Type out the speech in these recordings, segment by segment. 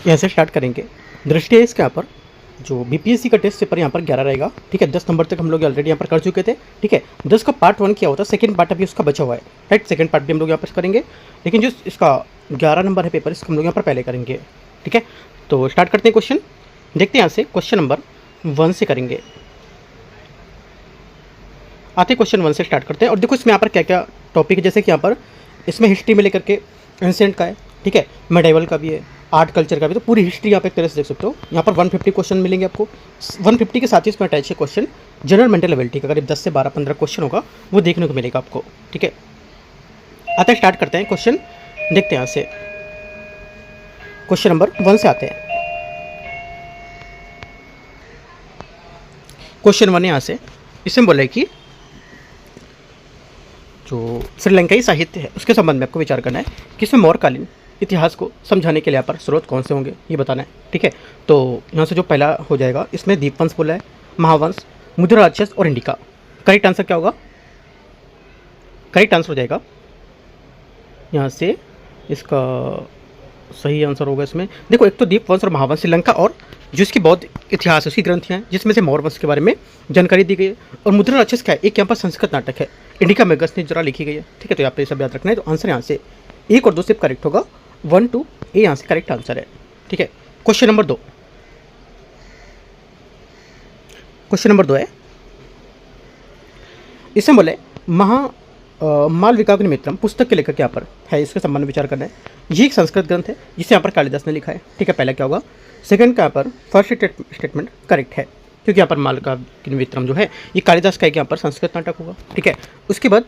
यहाँ से स्टार्ट करेंगे। दृष्टि है इसके यहाँ पर जो बीपीएससी का टेस्ट पेपर यहाँ पर 11 रहेगा, ठीक है। 10 नंबर तक हम लोग ऑलरेडी यहाँ पर कर चुके थे, ठीक है। 10 का पार्ट 1 किया होता, सेकंड पार्ट अभी उसका बचा हुआ है, राइट। सेकंड पार्ट भी हम लोग यहाँ पर करेंगे, लेकिन जो इसका 11 नंबर है पेपर, इसको हम लोग यहाँ पर पहले करेंगे, ठीक है। तो स्टार्ट करते हैं क्वेश्चन, देखते हैं यहाँ से क्वेश्चन नंबर 1 से करेंगे। आते क्वेश्चन 1 से स्टार्ट करते हैं। और देखो इसमें यहाँ पर क्या क्या टॉपिक है, जैसे कि यहाँ पर इसमें हिस्ट्री में लेकर के एंसेंट का है, ठीक है, मेडाइवल का भी है, आर्ट कल्चर का भी, तो पूरी हिस्ट्री यहाँ पे एक तरह से देख सकते हो। यहाँ पर 150 क्वेश्चन मिलेंगे आपको। 150 के साथ ही इसमें अटैच है क्वेश्चन जनरल मेंटल एबिलिटी का, करीब 10 से 12-15 क्वेश्चन होगा, वो देखने को मिलेगा आपको, ठीक है। आते हैं, स्टार्ट करते हैं क्वेश्चन, देखते हैं यहाँ से क्वेश्चन नंबर 1 से आते हैं। क्वेश्चन 1 यहाँ से इसमें बोला है कि जो श्रीलंकाई साहित्य है उसके संबंध में आपको विचार करना है कि इसमें मौर्यकालीन इतिहास को समझाने के लिए यहाँ पर स्रोत कौन से होंगे ये बताना है, ठीक है। तो यहाँ से जो पहला हो जाएगा, इसमें दीपवंश बोला है, महावंश, मुद्रा राक्षस और इंडिका। करेक्ट आंसर क्या होगा? करेक्ट आंसर हो जाएगा यहाँ से, इसका सही आंसर होगा इसमें, देखो एक तो दीपवंश और महावंश श्रीलंका, और जो इसकी बौद्ध इतिहास उसकी ग्रंथियाँ हैं जिसमें से मौर्य वंश के बारे में जानकारी दी गई है। और मुद्रा राक्षस क्या है? एक यहाँ पर संस्कृत नाटक है, इंडिका में गजनी लिखी गई है, ठीक है। तो यहाँ पे सब याद रखना है। तो आंसर यहाँ से 1 और 2 सिर्फ करेक्ट होगा, 1 2 ए यहाँ से करेक्ट आंसर है, ठीक है। क्वेश्चन नंबर 2, क्वेश्चन नंबर 2 है, इसमें बोले मालविकाग्निमित्रम पुस्तक के लेखक यहाँ पर है, इसके संबंध में विचार करना है। ये एक संस्कृत ग्रंथ है जिसे यहाँ पर कालिदास ने लिखा है, ठीक है। पहला क्या होगा? सेकंड का यहाँ पर फर्स्ट स्टेटमेंट करेक्ट है, क्योंकि यहाँ पर मालविकाग्निमित्रम जो है ये कालिदास का एक यहाँ पर संस्कृत नाटक होगा, ठीक है। उसके बाद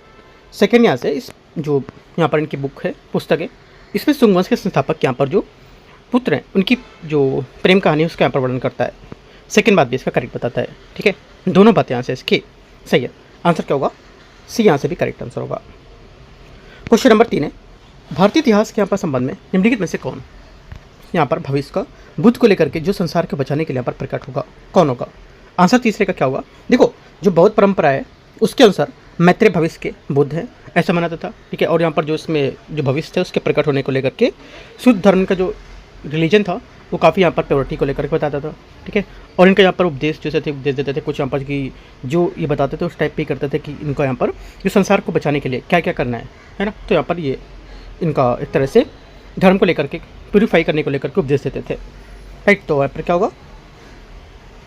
सेकंड यहाँ से इस जो यहाँ पर इनकी बुक है, पुस्तक है, इसमें सुंग वंश के संस्थापक यहाँ पर जो पुत्र हैं उनकी जो प्रेम कहानी है उसका यहाँ पर वर्णन करता है। सेकंड बात भी इसका करेक्ट बताता है, ठीक है। दोनों बातें यहाँ से इसकी सही है। आंसर क्या होगा? सी यहाँ से भी करेक्ट आंसर होगा। क्वेश्चन नंबर 3 है, भारतीय इतिहास के यहाँ पर संबंध में निम्नलिखित में से कौन यहाँ पर भविष्य का बुद्ध को लेकर के जो संसार को बचाने के लिए यहाँ पर प्रकट होगा, कौन होगा? आंसर तीसरे का क्या होगा? देखो जो बौद्ध परंपरा है उसके अनुसार मैत्रेय भविष्य के बुद्ध हैं, ऐसा माना जाता, ठीक है। और यहाँ पर जो इसमें जो भविष्य थे उसके प्रकट होने को लेकर के शुद्ध धर्म का जो रिलीजन था वो काफ़ी यहाँ पर प्योरिटी को लेकर के बताता था, ठीक है। और इनका यहाँ पर उपदेश जैसे थे उपदेश देते थे, कुछ यहाँ पर कि जो ये बताते थे उस टाइप पे करते थे कि इनको यहाँ पर जो संसार को बचाने के लिए क्या क्या करना है ना। तो यहाँ पर ये इनका एक तरह से धर्म को लेकर के प्यूरीफाई करने को लेकर के उपदेश देते थे, राइट। तो यहाँ पर क्या होगा?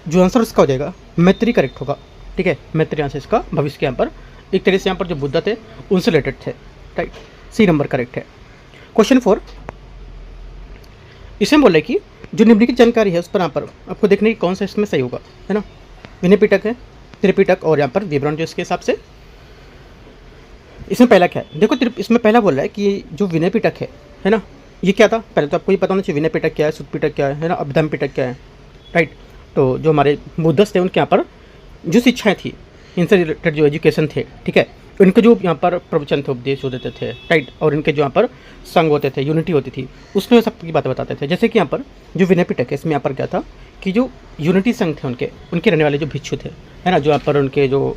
जो आंसर उसका हो जाएगा मैत्री करेक्ट होगा, ठीक है। मैत्री यहाँ से इसका भविष्य के यहाँ पर एक तरह से यहाँ पर जो बुद्ध थे उनसे रिलेटेड थे, राइट। सी नंबर करेक्ट है। क्वेश्चन 4, इसमें बोले कि जो निम्नलिखित जानकारी है उस पर यहाँ पर आपको देखने की कौन सा इसमें सही होगा, है ना। विनय पिटक है, त्रिपिटक और यहाँ पर विवरण जो इसके हिसाब से। इसमें पहला क्या है? देखो इसमें पहला बोल रहा है कि जो विनय पिटक है ना, ये क्या था? पहले तो आपको ये पता होना चाहिए विनय पिटक क्या है, सुत पिटक क्या है ना, अभिधम पिटक क्या है, राइट। तो जो हमारे बुद्धिस्ट थे उनके यहाँ पर जो शिक्षाएँ थी, इनसे रिलेटेड जो एजुकेशन थे, ठीक है, इनके जो यहाँ पर प्रवचन थे, उपदेश हो देते थे, राइट। और इनके जो यहाँ पर संघ होते थे, यूनिटी होती थी, उसमें सबकी बातें बताते थे। जैसे कि यहाँ पर जो विनय पिटक है इसमें यहाँ पर क्या था कि जो यूनिटी संघ थे उनके रहने वाले जो भिक्षु थे, है ना, जो यहाँ पर उनके जो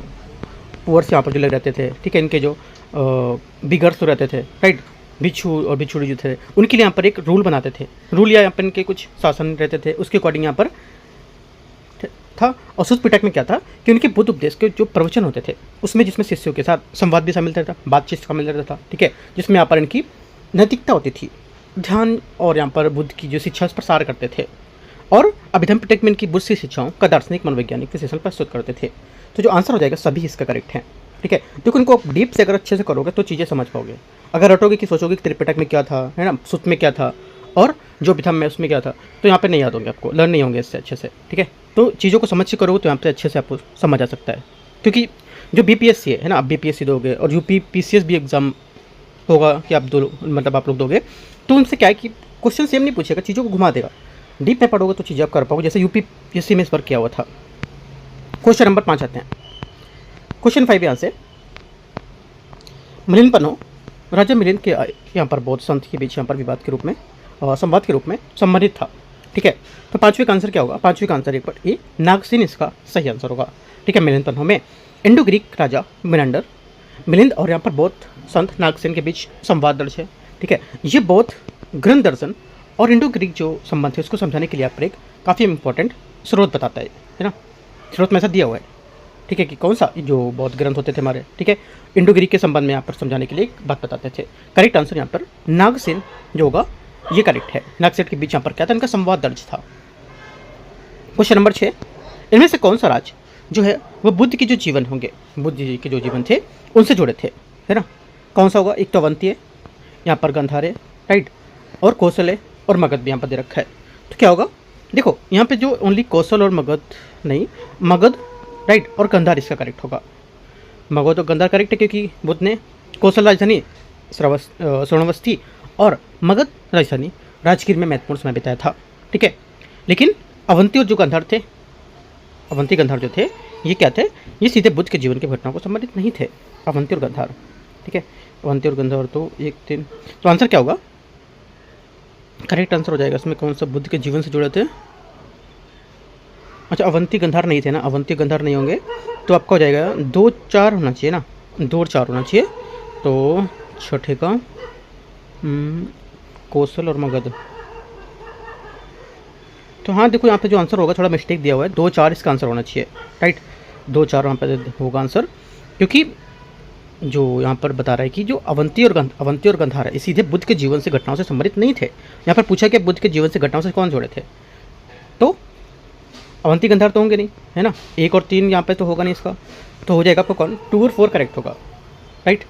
पुअर्स यहाँ पर जो लग रहते थे, ठीक है, इनके जो बिगर्स रहते थे, राइट, भिक्षु और भिक्षुड़ी जो थे उनके लिए यहाँ पर एक रूल बनाते थे, रूल या यहाँ पर इनके कुछ शासन रहते थे, उसके अकॉर्डिंग यहाँ पर था। और सुत पिटक में क्या था कि उनके बुद्ध उपदेश के जो प्रवचन होते थे उसमें जिसमें शिष्यों के साथ संवाद भी शामिल रहता था, बातचीत शामिल रहता था, ठीक है, जिसमें यहाँ पर इनकी नैतिकता होती थी, ध्यान और यहाँ पर बुद्ध की जो शिक्षा प्रसार करते थे। और अभिधम पिटक में इनकी बुद्ध की शिक्षाओं का दार्शनिक मनोवैज्ञानिक विश्लेषण प्रस्तुत करते थे। तो जो आंसर हो जाएगा सभी इसका करेक्ट है, ठीक है। देखो इनको डीप से अगर अच्छे से करोगे तो चीज़ें समझ पाओगे। अगर रटोगे कि सोचोगे कि त्रिपिटक में क्या था, है ना, सुत में क्या था और जो अभिधम में उसमें क्या था, तो यहाँ पे नहीं याद होंगे, आपको लर्न नहीं होंगे इससे अच्छे से, ठीक है। तो चीज़ों को समझ के करोगे तो यहाँ पे अच्छे से आपको समझ आ सकता है। क्योंकि जो बीपीएससी है ना, आप बीपीएससी दोगे और यूपी पीसीएस भी एग्जाम होगा कि आप मतलब आप लोग दोगे, तो उनसे क्या है कि क्वेश्चन सेम नहीं पूछेगा, चीज़ों को घुमा देगा। डीप में पढ़ोगे तो चीज़ें आप कर पाओगे, जैसे यूपी पीएससी में इस बार किया हुआ था। क्वेश्चन नंबर 5 आते हैं। क्वेश्चन 5 यहाँ से, मिलिंद पन्नो राजा मिलिंद के यहाँ पर बौद्ध संत के बीच यहाँ पर विवाद के रूप में संवाद के रूप में संबंधित था, ठीक है। तो 5वें का आंसर क्या होगा? 5वें का आंसर एक बार ए नागसेन इसका सही आंसर होगा, ठीक है। मिलिंद पन्नो में इंडो ग्रीक राजा मिनांडर, मिलिंद और यहाँ पर बौद्ध संत नागसेन के बीच संवाद दर्ज है, ठीक है। ये बौद्ध ग्रंथ दर्शन और इंडो ग्रीक जो संबंध है उसको समझाने के लिए यहाँ पर एक काफ़ी इंपॉर्टेंट स्रोत बताता है ना। स्रोत में ऐसा दिया हुआ है, ठीक है, कि कौन सा जो बौद्ध ग्रंथ होते थे हमारे, ठीक है, इंडो ग्रीक के संबंध में यहाँ पर समझाने के लिए एक बात बताते थे। करेक्ट आंसर यहाँ पर नागसेन जो होगा ये करेक्ट है। नागसेन के बीच यहाँ पर क्या था, इनका संवाद दर्ज था। क्वेश्चन नंबर 6, इनमें से कौन सा राज्य जो है वो बुद्ध के जो जीवन होंगे, बुद्ध जी के जो जीवन थे उनसे जुड़े थे, है ना। कौन सा होगा, एक तो अवंती है, यहाँ पर गंधार है, राइट, और कौशल है, और मगध भी यहाँ पर दे रखा है। तो क्या होगा, देखो यहाँ पे जो ओनली कौशल और मगध नहीं, मगध, राइट, और गंधार इसका करेक्ट होगा। मगध और गंधार करेक्ट है क्योंकि बुद्ध ने कौशल राजधानी स्वर्णवस्ती और मगध राजधानी राजगीर में महत्वपूर्ण समय बिताया था, ठीक है। लेकिन अवंती और जो गंधार थे, अवंती गंधार जो थे ये क्या थे, ये सीधे बुद्ध के जीवन की घटनाओं को संबंधित नहीं थे, अवंती और गंधार, ठीक है। अवंती और गंधार तो एक दिन, तो आंसर क्या होगा, करेक्ट आंसर हो जाएगा इसमें कौन सा बुद्ध के जीवन से जुड़े थे। अच्छा, अवंती गंधार नहीं थे ना, अवंती गंधार नहीं होंगे तो आपका हो जाएगा 2-4 होना चाहिए ना, 2 और 4 होना चाहिए। तो छठे का कौशल और मगध, तो हाँ देखो यहाँ पे जो आंसर होगा थोड़ा मिस्टेक दिया हुआ है, 2-4 इसका आंसर होना चाहिए, राइट, 2-4 वहाँ पे होगा आंसर, क्योंकि जो यहाँ पर बता रहा है कि जो अवंती और गंधार है सीधे बुद्ध के जीवन से घटनाओं से संबंधित नहीं थे। यहाँ पर पूछा कि बुद्ध के जीवन से घटनाओं से कौन जोड़े थे, तो अवंती गंधार तो होंगे नहीं, है ना। 1 और 3 यहाँ पे तो होगा नहीं इसका, तो हो जाएगा आपको कौन, 2 और 4 करेक्ट होगा, राइट।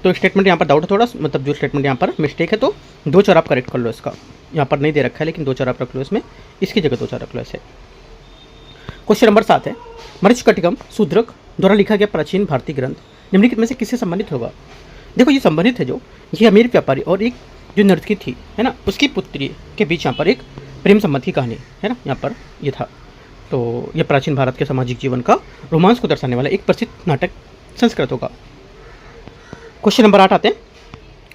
तो स्टेटमेंट यहाँ पर डाउट है थोड़ा, मतलब जो स्टेटमेंट यहाँ पर मिस्टेक है, तो 2-4 आप करेक्ट कर लो इसका, यहाँ पर नहीं दे रखा है लेकिन 2-4 आप रख लो इसमें, इसकी जगह 2-4 रख लो ऐसे। क्वेश्चन नंबर 7 है, मृच्छकटिकम शूद्रक द्वारा लिखा गया प्राचीन भारतीय ग्रंथ निम्नलिखित में से किससे संबंधित होगा। देखो ये संबंधित है जो ये अमीर व्यापारी और एक जो नर्तकी थी, है ना, उसकी पुत्री के बीच यहाँ पर एक प्रेम संबंध की कहानी, है ना, यहाँ पर ये था। तो ये प्राचीन भारत के सामाजिक जीवन का रोमांस को दर्शाने वाला एक प्रसिद्ध नाटक संस्कृत होगा। क्वेश्चन नंबर 8 आते हैं,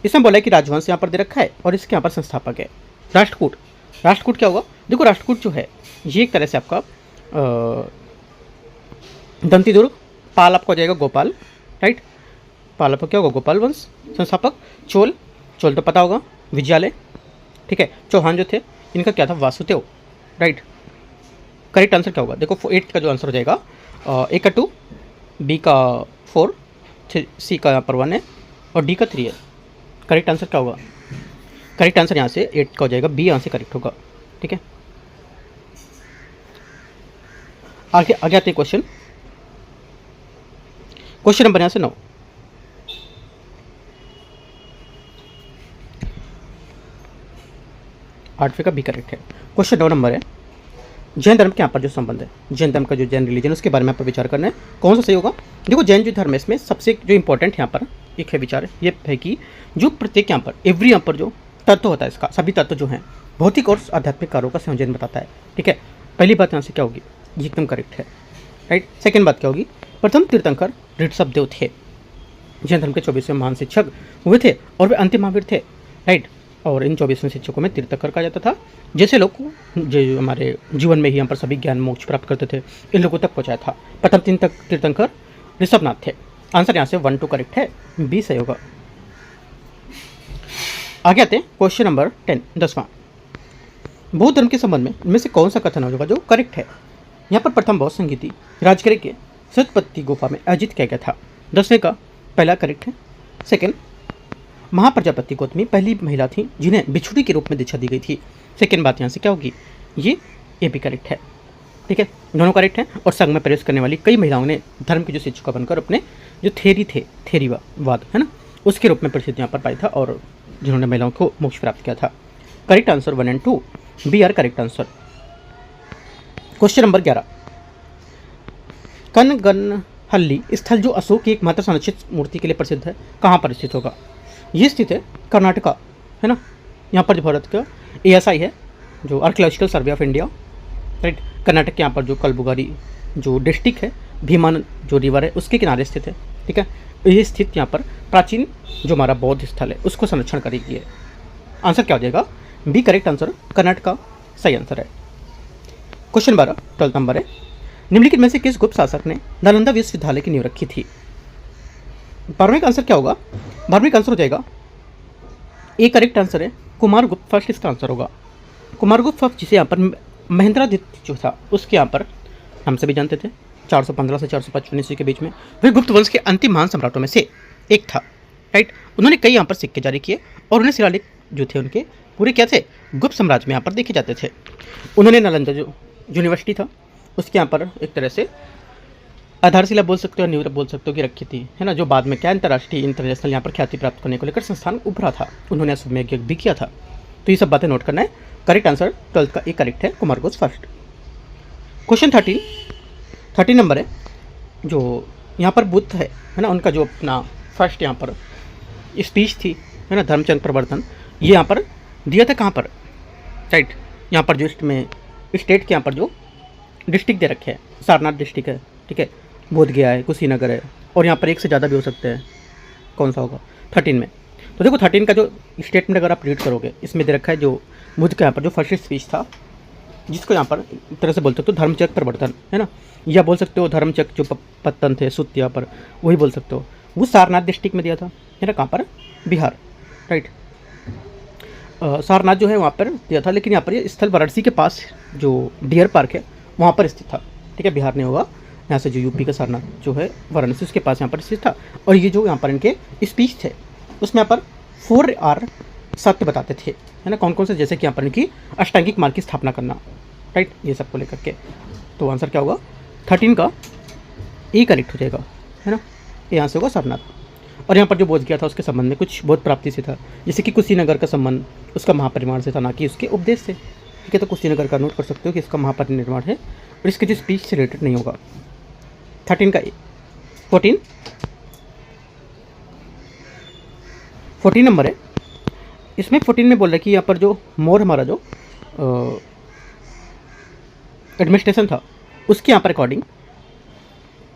इसमें बोला है कि राजवंश यहाँ पर दे रखा है और इसके यहाँ पर संस्थापक है राष्ट्रकूट। राष्ट्रकूट क्या होगा, देखो राष्ट्रकूट जो है ये एक तरह से आपका दंतीदुर्ग, पाल आपका हो जाएगा गोपाल, राइट, पाल आपका क्या होगा गोपाल वंश, संस्थापक चोल, चोल तो पता होगा, विजयालय, ठीक है। चौहान जो थे इनका क्या था, वासुदेव, राइट। करेक्ट आंसर क्या होगा, देखो 8 का जो आंसर हो जाएगा ए का 2, बी का 4, सी का यहाँ पर 1 है और डी का 3 है। करेक्ट आंसर क्या होगा, करेक्ट आंसर यहाँ से 8 का हो जाएगा, बी यहाँ से करेक्ट होगा, ठीक है। आगे आगे आते हैं क्वेश्चन, क्वेश्चन नंबर यहाँ से 9, आठवें का बी करेक्ट है। क्वेश्चन 9 नंबर है, जैन धर्म के यहाँ पर जो संबंध है, जैन धर्म का जो जैन रिलीजन उसके बारे में आप विचार करना है, कौन सा सही होगा। देखो जैन जो धर्म है इसमें सबसे जो इंपॉर्टेंट यहाँ पर एक है विचार ये है कि जो प्रत्येक यहाँ पर एवरी यहाँ पर जो तत्व होता है इसका, सभी तत्व जो हैं भौतिक और आध्यात्मिक कार्यों का संयोजन बताता है, ठीक है। पहली बात यहाँ से क्या होगी, ये एकदम करेक्ट है, राइट। सेकेंड बात क्या होगी, प्रथम तीर्थंकर ऋषभदेव थे, जैन धर्म के 24वें महान शिक्षक हुए थे और वे अंतिम महावीर थे, राइट। और इन 24वें शिक्षकों में तीर्थंकर कहा जाता था, जैसे लोग जो हमारे जीवन में ही यहाँ पर सभी ज्ञान मोक्ष प्राप्त करते थे इन लोगों तक पहुँचाया था। प्रथम तीर्थंकर ऋषभनाथ थे। आंसर यहाँ से 1-2 करेक्ट है, बी सही होगा। आगे आते हैं क्वेश्चन नंबर 10, 10वां, बौद्ध धर्म के संबंध में इनमें से कौन सा कथन होगा जो करेक्ट है। यहाँ पर प्रथम बौद्ध संगीति राजगिर के सतपति गुफा में आयोजित किया गया था, 10वें का पहला करेक्ट है। सेकेंड, महाप्रजापति गौतमी पहली महिला थी जिन्हें बिछुड़ी के रूप में दीक्षा दी गई थी। सेकेंड बात यहाँ से क्या होगी, ये भी करेक्ट है, ठीक है, दोनों करेक्ट हैं। और संघ में प्रवेश करने वाली कई महिलाओं ने धर्म की जो शिक्षिका बनकर अपने जो थेरीवाद है ना उसके रूप में प्रसिद्ध यहाँ पर पाया था और जिन्होंने महिलाओं को मोक्ष प्राप्त किया था। करेक्ट आंसर 1 और 2 be are correct answer. Question number 11, Kanaganahalli स्थल जो अशोक की एकमात्र संरक्षित मूर्ति के लिए प्रसिद्ध है कहाँ पर स्थित होगा। ये स्थित है कर्नाटका, है ना। यहाँ पर जो भारत का ASI है जो archaeological survey of India, right, Karnataka के यहाँ पर जो कलबुगारी जो डिस्ट्रिक्ट है, भीमान जो रिवर है उसके किनारे स्थित है, ठीक है। ये स्थित यहाँ पर प्राचीन जो हमारा बौद्ध स्थल है उसको संरक्षण करेगी है। आंसर क्या हो जाएगा, बी करेक्ट आंसर, कर्नाटका सही आंसर है। क्वेश्चन 12 12 नंबर है, निम्नलिखित में से किस गुप्त शासक ने नालंदा विश्वविद्यालय की नींव रखी थी। 12वें का आंसर क्या होगा, 12वें का आंसर हो जाएगा ए करेक्ट आंसर है, कुमारगुप्त फर्स्ट इसका आंसर होगा। कुमारगुप्त फर्स्ट जिसे यहाँ पर महेंद्रादित्य जो था उसके यहाँ पर हम सभी जानते थे 415 से 455 ईस्वी के बीच में, वह गुप्त वंश के अंतिम महान सम्राटों में से एक था। राइट, उन्होंने कई यहाँ पर सिक्के जारी किए और उन्हें शिलालेख जो थे उनके पूरे क्या थे, गुप्त साम्राज्य में यहाँ पर देखे जाते थे। उन्होंने नालंदा जो यूनिवर्सिटी था उसके यहाँ पर एक तरह से आधारशिला बोल सकते हो, नींव बोल सकते हो कि रखी थी, है ना, जो बाद में क्या अंतर्राष्ट्रीय इंटरनेशनल यहाँ पर ख्याति प्राप्त करने को लेकर संस्थान उभरा था। उन्होंने अश्वमेध यज्ञ भी किया था। तो ये सब बातें नोट करना है। करेक्ट आंसर 12th का एक करेक्ट है, कुमारगुप्त फर्स्ट। क्वेश्चन 13 नंबर है, जो यहाँ पर बुद्ध है ना, उनका जो अपना फर्स्ट यहाँ पर स्पीच थी, है ना, धर्मचक्र प्रवर्तन, ये यहाँ पर दिया था कहाँ पर, राइट, यहाँ पर जो में स्टेट के यहाँ पर जो डिस्ट्रिक्ट दे रखे हैं, सारनाथ डिस्ट्रिक्ट है, ठीक है, बोध गया है, कुशीनगर है, और यहाँ पर एक से ज़्यादा भी हो सकते हैं। कौन सा होगा 13 में? तो देखो 13 का जो स्टेटमेंट अगर आप रीड करोगे इसमें दे रखा है जो बुद्ध के यहाँ पर जो फर्स्ट स्पीच था, जिसको यहाँ पर एक तरह से बोल सकते हो धर्मचक्र प्रवर्तन, है ना, या बोल सकते हो धर्मचक्र जो पत्तन थे सुत यहाँ पर, वही बोल सकते हो, वो सारनाथ डिस्ट्रिक्ट में दिया था, है ना, कहाँ पर, बिहार, राइट। सारनाथ जो है वहाँ पर दिया था, लेकिन यहाँ पर ये स्थल वाराणसी के पास जो डियर पार्क है वहाँ पर स्थित था, ठीक है, बिहार नहीं होगा, यहाँ से जो यूपी का सारनाथ जो है वाराणसी उसके पास यहाँ पर स्थित था। और ये जो यहाँ पर इनके स्पीच थे उसमें यहाँ पर 4R सत्य बताते थे, है ना, कौन कौन से, जैसे कि यहाँ पर इनकी अष्टांगिक मार्ग की स्थापना करना, राइट, ये सब को लेकर के। तो आंसर क्या होगा 13 का ए करेक्ट हो जाएगा, है ना, ये यहाँ से होगा सारनाथ। और यहाँ पर जो बोध गया था उसके संबंध में कुछ बोध प्राप्ति से था, जैसे कि कुशीनगर का संबंध उसका महापरिनिर्वाण से था, ना कि उसके उपदेश से, ठीक है। तो कुशीनगर का नोट कर सकते हो कि इसका महापरिनिर्वाण है और इसके जो स्पीच से रिलेटेड नहीं होगा। 13 का ए। 14 नंबर है, इसमें 14 में बोल रहा है कि यहाँ पर जो मोर हमारा जो एडमिनिस्ट्रेशन था उसके यहाँ पर अकॉर्डिंग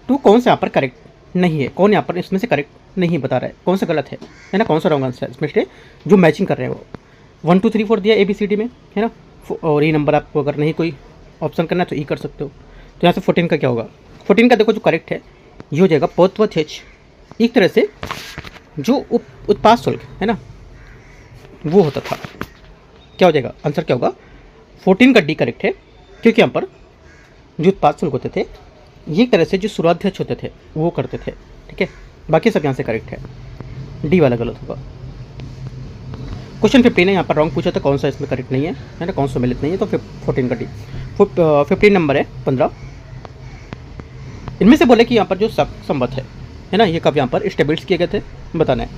टू कौन सा यहाँ पर करेक्ट नहीं है, कौन यहाँ पर इसमें से करेक्ट नहीं बता रहा है, कौन सा गलत है ना, कौन सा रॉन्ग आंसर है इसमें से जो मैचिंग कर रहे हैं वो 1 2 3 4 दिया ABCD में, है ना। और ये नंबर आपको अगर नहीं कोई ऑप्शन करना है तो ई कर सकते हो। तो यहाँ से 14 का क्या होगा, 14 का देखो जो करेक्ट है ये हो जाएगा पोतवथेच, एक तरह से जो उत्पाद शुल्क है ना वो होता था। क्या हो जाएगा आंसर, क्या होगा 14 का डी करेक्ट है, क्योंकि यहाँ पर जो उत्पाद शुल्क होते थे ये एक तरह से जो सुराध्यक्ष होते थे वो करते थे, ठीक है। बाकी सब यहाँ से करेक्ट है, डी वाला गलत होगा। क्वेश्चन 15 है, यहाँ पर रॉन्ग पूछा था, कौन सा इसमें करेक्ट नहीं है ना, कौन सा मिलित नहीं है, तो 14 का डी। 15 नंबर है 15, इनमें से बोले कि यहाँ पर जो संवत है ना, ये कब यहाँ पर स्टेब्लिश किए गए थे बताना है,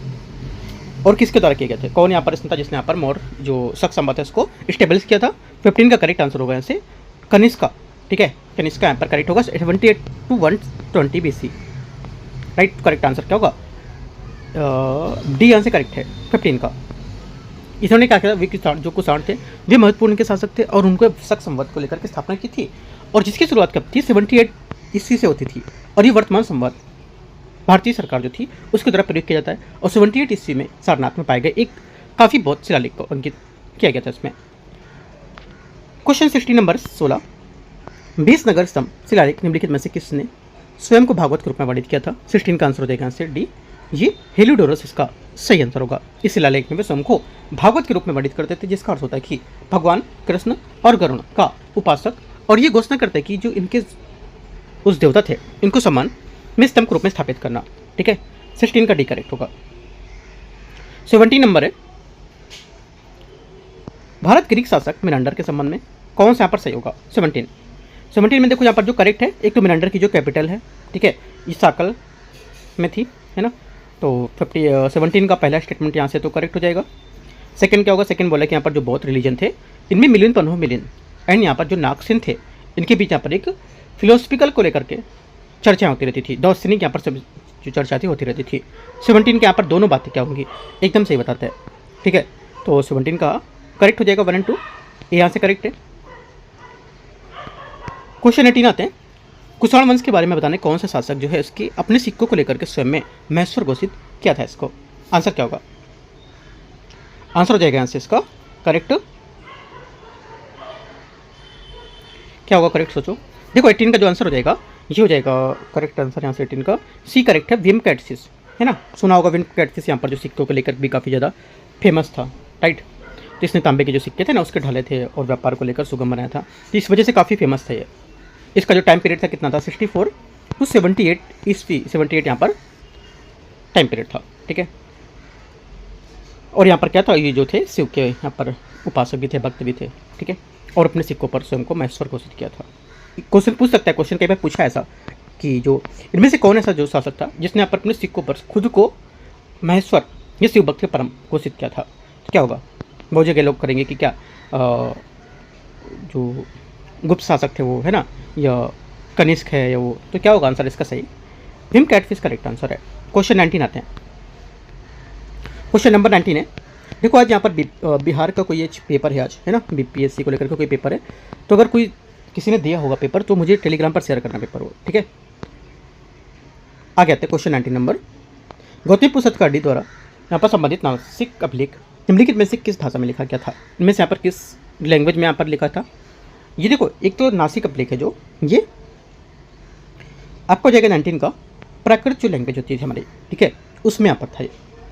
और किसके द्वारा किए गए थे, कौन यहाँ पर इसने था जिसने यहाँ पर मोर जो शक संवत है उसको स्टेब्लिश किया था। 15 का करेक्ट आंसर होगा यहाँ से कनिष्का, ठीक है, कनिष्का यहाँ पर करेक्ट होगा 78 to 120 BC, right. Correct answer क्या होगा डी यहाँ से करेक्ट है 15 का। इन्होंने क्या किया, वे किसान जो कुषाण थे वे महत्वपूर्ण के शासक थे और उनको शक संवत को लेकर के स्थापना की थी, और जिसकी शुरुआत कब थी 78 ईस्वी से होती थी, और ये वर्तमान संवत भारतीय सरकार जो थी उसके द्वारा प्रयोग किया जाता है। और 78 ईस्वी में सारनाथ में पाए गए एक काफ़ी बहुत शिलालेख को अंकित किया गया था इसमें। क्वेश्चन 16 नंबर 16, 20 नगर स्तंभ शिलालेख निम्नलिखित में से किसने स्वयं को भागवत के रूप में वर्णित किया था। 16 का आंसर हो जाएगा आंसर डी, ये हेलियोडोरस इसका सही आंसर होगा। इस शिलालेख में वे स्वयं को भागवत के रूप में वर्णित करते थे, जिसका अर्थ होता है कि भगवान कृष्ण और गरुण का उपासक, और ये घोषणा करते हैं कि जो इनके उस देवता थे इनको सम्मान में स्तंभ के रूप में स्थापित करना, ठीक है। 16 का डी करेक्ट होगा। 17 नंबर है, भारत ग्रीक शासक मिनांडर के संबंध में कौन सा यहाँ पर सही होगा। 17 में देखो यहाँ पर जो करेक्ट है, एक तो मिनांडर की जो कैपिटल है, ठीक है, ये साकल में थी, है ना। तो 17 का पहला स्टेटमेंट यहाँ से तो करेक्ट हो जाएगा। सेकंड क्या होगा, सेकंड बोला कि यहाँ पर जो बौद्ध रिलीजन थे इनमें मिलियन पन्हो मिलियन, एंड यहाँ पर जो नागसेन थे इनके बीच यहाँ पर एक फिलोसफिकल को लेकर के चर्चा होती रहती थी, दार्शनिक यहाँ पर सब जो चर्चा थी होती रहती थी। 17 के यहाँ पर दोनों बातें क्या होंगी एकदम सही बताते हैं, ठीक है। तो 17 का करेक्ट हो जाएगा 1 और 2, ये यहाँ से करेक्ट है। क्वेश्चन 18 आते हैं, कुषाण वंश के बारे में बताने कौन सा शासक जो है इसके अपने सिक्कों को लेकर के स्वयं में महेश्वर घोषित किया था इसको। आंसर क्या होगा, आंसर हो जाएगा यहाँ से इसका करेक्ट क्या होगा, करेक्ट सोचो। देखो 18 का जो आंसर हो जाएगा ये हो जाएगा करेक्ट आंसर यहाँ से 18 का सी करेक्ट है, विम कैटसिस, है ना, सुना होगा विम कैटसिस, यहाँ पर जो सिक्कों को लेकर भी काफ़ी ज़्यादा फेमस था, राइट। तो इसने तांबे के जो सिक्के थे ना उसके ढाले थे और व्यापार को लेकर सुगम बनाया था, तो इस वजह से काफ़ी फेमस था ये। इसका जो टाइम पीरियड था कितना था, 64 टू 78 ईस्वी, 78 यहाँ पर टाइम पीरियड था, ठीक है। और यहाँ पर क्या था, ये जो थे शिव के यहाँ पर उपासक भी थे, भक्त भी थे, ठीक है। और अपने सिक्कों पर स्वयं को महेश्वर घोषित किया था। क्वेश्चन पूछ सकता है, क्वेश्चन कई बार पूछा ऐसा कि जो इनमें से कौन ऐसा जो शासक था जिसने यहाँ पर अपने सिक्कों पर खुद को महेश्वर या शिव भक्त के परम घोषित किया था, तो क्या होगा। बहुत जगह लोग करेंगे कि क्या जो गुप्त शासक थे वो, है ना, या कनिष्क है या वो, तो क्या होगा आंसर इसका सही, भीम कैटफिश करेक्ट आंसर है। क्वेश्चन 19 आते हैं। क्वेश्चन नंबर 19 है, देखो आज यहाँ पर बिहार का कोई पेपर है आज, है ना, बीपीएससी को लेकर के कोई पेपर है, तो अगर कोई किसी ने दिया होगा पेपर तो मुझे टेलीग्राम पर शेयर करना पेपर वो, ठीक है। आगे आते हैं क्वेश्चन 19 नंबर, गौतमीपुत्र सतकर्णी द्वारा यहाँ पर संबंधित नासिक अभिलेख निम्नलिखित में से किस भाषा में लिखा गया था, इनमें से यहाँ पर किस लैंग्वेज में यहाँ पर लिखा था। ये देखो, एक तो नासिक अभिलेख है जो ये आपको जाएगा 19 का प्राकृत जो लैंग्वेज होती है हमारी, ठीक है, उसमें यहाँ पर था। ये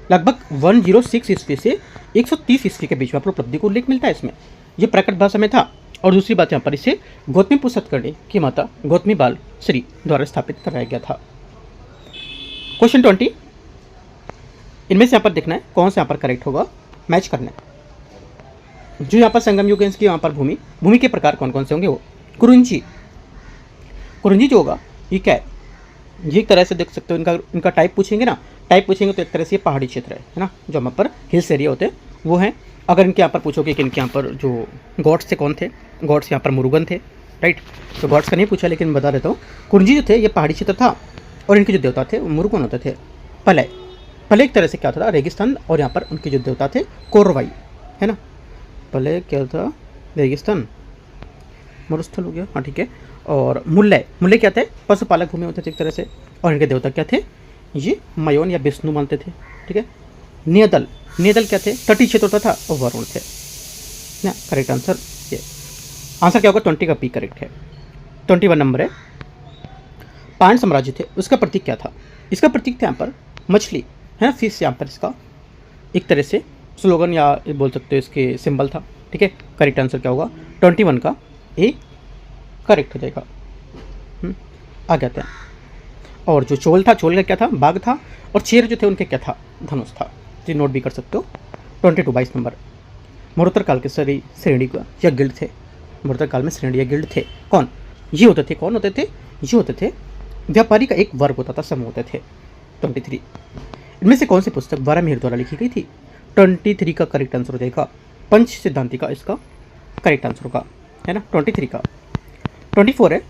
लगभग 106 ईस्वी से 130 ईस्वी के बीच में उपलब्धि को उल्लेख मिलता है इसमें, ये प्राकृत भाषा में था। और दूसरी बात यहाँ पर इसे गौतमीपुत्र सतकर्णी की माता गौतमी बाल श्री द्वारा स्थापित कराया गया था। क्वेश्चन 20, इनमें से यहाँ पर देखना है कौन सा यहाँ पर करेक्ट होगा, मैच करना है। जो यहाँ पर संगम युग की यहाँ पर भूमि के प्रकार कौन कौन से होंगे, वो कुरुंजी जो होगा ये क्या है, ये एक तरह से देख सकते हो, इनका टाइप पूछेंगे ना, टाइप पूछेंगे तो एक तरह से ये पहाड़ी क्षेत्र है ना, जो यहाँ पर हिल्स एरिया होते हैं वो हैं। अगर इनके यहाँ पर पूछोगे कि इनके यहाँ पर जो गॉड्स थे कौन थे, गॉड्स यहाँ पर मुरुगन थे, राइट, तो गॉड्स का नहीं पूछा लेकिन बता देता हूँ। कुरुंजी जो थे ये पहाड़ी क्षेत्र था और इनके जो देवता थे वो मुरुगन होते थे। पहले एक तरह से क्या था, रेगिस्तान, और यहाँ पर उनके जो देवता थे कोरवाई, है ना, पहले क्या था, रेगिस्तान, मरुस्थल हो गया, हाँ ठीक है। और मुल्ले क्या थे, पशुपालक भूमि होते थे एक तरह से, और इनके देवता क्या थे, ये मयोन या विष्णु मानते थे, ठीक है। नियदल क्या थे, तटीय क्षेत्र होता था, और वरुण थे ना। करेक्ट आंसर ये, आंसर क्या होगा, 20 का पी करेक्ट है। 21 नंबर है, पांड्य साम्राज्य थे उसका प्रतीक क्या था, इसका प्रतीक था यहाँ पर मछली, है ना, फिश, यहाँ पर इसका एक तरह से स्लोगन या बोल सकते हो इसके सिंबल था, ठीक है। करेक्ट आंसर क्या होगा, 21 का ए करेक्ट हो जाएगा। आगे आते हैं। और जो चोल था, चोल का क्या था, बाघ था, और चेर जो थे उनके क्या था, धनुष था, तो नोट भी कर सकते हो। 22 नंबर, मरुत्तर काल के श्रेणी का या गिल्ड थे, मरुत्तर काल में श्रेणी या गिल्ड थे कौन, ये होते थे, कौन होते थे, ये होते थे व्यापारी का एक वर्ग होता था, समूह होते थे। 23, इनमें से कौन सी पुस्तक वारामिहिर द्वारा लिखी गई थी, 23 का करेक्ट आंसर हो जाएगा, पंच सिद्धांति का इसका करेक्ट आंसर होगा, है ना, 23 का। 24 है,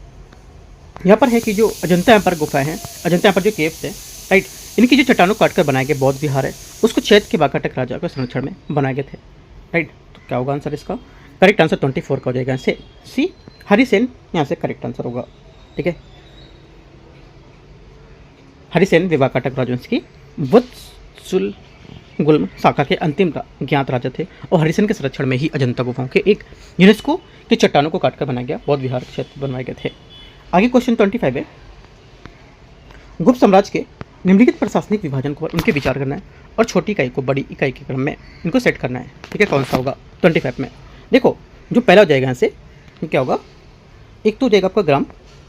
यहाँ पर है कि जो अजंता यहाँ पर गुफा है, अजंता यहाँ पर जो केव्स है, राइट, इनकी जो चट्टानों काट कर बनाए गए बौद्ध विहार है उसको चैत्य के वाकाटक राजा के संरक्षण में बनाए गए थे, राइट। तो क्या होगा आंसर इसका, करेक्ट आंसर 24 का हो जाएगा, से सी हरिसेन यहाँ से करेक्ट आंसर होगा, ठीक है। हरिसेन वे वाकाटक राजवंश की वत्सुल गुल्म शाखा के अंतिम ज्ञात राजा थे, और हरिसेन के संरक्षण में ही अजंता गुफाओं के एक यूनेस्को के चट्टानों को काटकर बनाया गया बौद्ध विहार क्षेत्र बनवाए गए थे। आगे क्वेश्चन 25 है, गुप्त साम्राज्य के निम्नलिखित प्रशासनिक विभाजन को उनके विचार करना है और छोटी इकाई को बड़ी इकाई के क्रम में इनको सेट करना है, ठीक है। कौन सा होगा 25 में, देखो जो पहला हो जाएगा यहाँ से क्या होगा, एक तो हो जाएगा आपका ग्राम,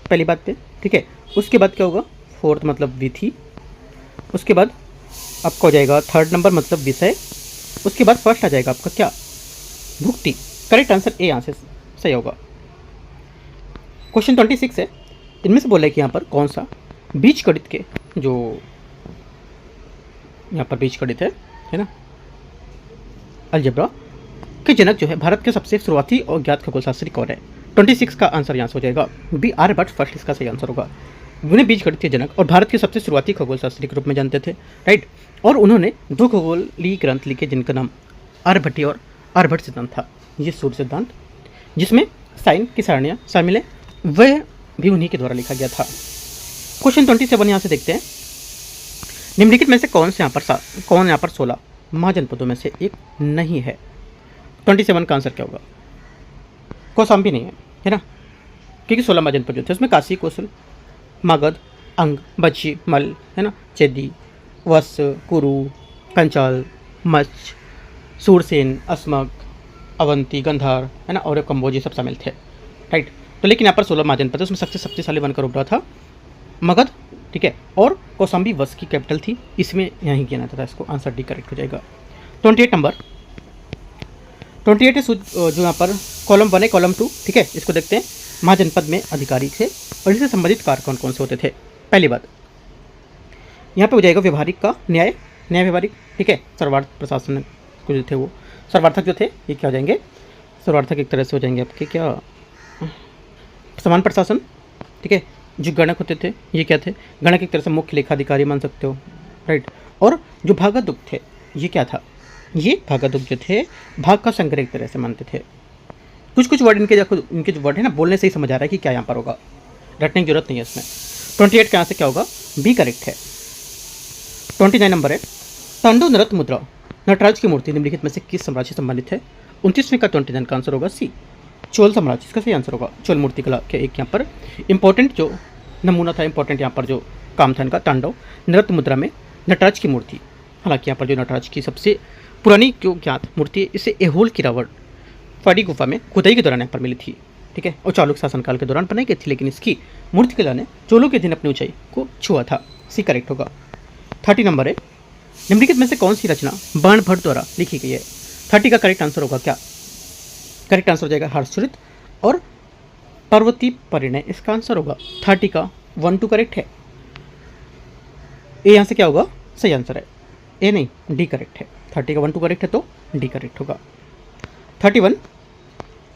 पहली बात पे, ठीक है। उसके बाद क्या होगा, फोर्थ मतलब विधि, उसके बाद आपका हो जाएगा 3rd नंबर मतलब विषय, उसके बाद फर्स्ट आ जाएगा आपका क्या, भुक्ति। करेक्ट आंसर ए यहाँ से सही होगा। क्वेश्चन 26 है, इनमें से बोला है कि यहाँ पर कौन सा बीज गणित के जो यहाँ पर बीज गणित है ना, अलजेब्रा के जनक जो है भारत के सबसे शुरुआती और ज्ञात खगोलशास्त्री कौन है। 26 का आंसर यहाँ से हो जाएगा बी आर्यभट्ट, फर्स्ट इसका सही आंसर होगा। उन्हें बीज गणित के जनक और भारत के सबसे शुरुआती खगोलशास्त्री के रूप में जानते थे, राइट। और उन्होंने 2 खगोलीय ग्रंथ लिखे जिनका नाम आर्यभट्टीय और आर्यभट्ट सिद्धांत था। ये सूर्य सिद्धांत जिसमें साइन की सारणियाँ शामिल है, वह भी उन्हीं के द्वारा लिखा गया था। क्वेश्चन 27 यहाँ से देखते हैं, निम्नलिखित में से कौन यहाँ पर 16 महाजनपदों में से एक नहीं है। 27 का आंसर क्या होगा, कौशाम्बी नहीं है ना, क्योंकि 16 महाजनपद जो थे उसमें काशी, कौशल, मगध, अंग, बच्ची, मल, है ना, चेदी, वत्स, कुरु, कंचाल, मच्छ, सूरसेन, अस्मक, अवंती, गंधार, है ना, और कम्बोज, ये सब शामिल थे। राइट। तो लेकिन यहाँ पर 16 महाजनपद, उसमें सबसे शक्तिशाली बनकर उभरा था मगध, ठीक है, और कौशाम्बी वंश की कैपिटल थी, इसमें यहीं गिना था इसको। आंसर डी करेक्ट हो जाएगा। 28 नंबर, 28 है जो यहाँ पर कॉलम 1 है, कॉलम 2, ठीक है, इसको देखते हैं। महाजनपद में अधिकारी थे और इससे संबंधित कार्य कौन कौन से होते थे। पहली बात यहाँ पे हो जाएगा व्यवहारिक का न्याय, न्याय व्यवहारिक, ठीक है। सर्वार्थ प्रशासन को जो थे वो सर्वार्थक जो थे, ये क्या हो जाएंगे, सर्वार्थक एक तरह से हो जाएंगे आपके क्या, समान प्रशासन, ठीक है। जो गणक होते थे, ये क्या थे, गणक एक तरह से मुख्य लेखाधिकारी मान सकते हो, राइट। और जो भागादुग थे, ये क्या था, ये भागादुग जो थे भाग का संग्रह एक तरह से मानते थे। कुछ वर्ड इनके देखो, इनके जो वर्ड है ना, बोलने से ही समझ आ रहा है कि क्या यहाँ पर होगा, रटने की जरूरत नहीं है इसमें। 28 का यहाँ से क्या होगा, बी करेक्ट है। 29 नंबर है, तांडव नृत्य मुद्रा नटराज की मूर्ति निम्नलिखित में से किस साम्राज्य से संबंधित है। 29वें का 29 का आंसर होगा सी, चोल साम्राज्य, इसका सही आंसर होगा। चोल मूर्ति कला के एक यहाँ पर इंपॉर्टेंट जो नमूना था, इंपॉर्टेंट यहाँ पर जो काम था इनका, तांडव नृत्य मुद्रा में नटराज की मूर्ति। हालांकि यहाँ पर जो नटराज की सबसे पुरानी जो ज्ञात मूर्ति है, इसे एहोल की रावण फाड़ी गुफा में खुदाई के दौरान यहाँ पर मिली थी, ठीक है, और चालुक्य शासनकाल के दौरान बनाई गई थी, लेकिन इसकी मूर्ति कला ने चोलों के दिन अपनी ऊंचाई को छुआ था। सी करेक्ट होगा। 30 नंबर है, निम्नलिखित में से कौन सी रचना बाणभट्ट द्वारा लिखी गई है। 30 का करेक्ट आंसर होगा क्या, करेक्ट आंसर हो जाएगा हर्षचरित और पार्वती परिणय, इसका आंसर होगा 30 का 1 2 करेक्ट है। ए यहाँ से क्या होगा, सही आंसर है, ए नहीं डी करेक्ट है। 30 का 1 2 करेक्ट है तो डी करेक्ट होगा। 31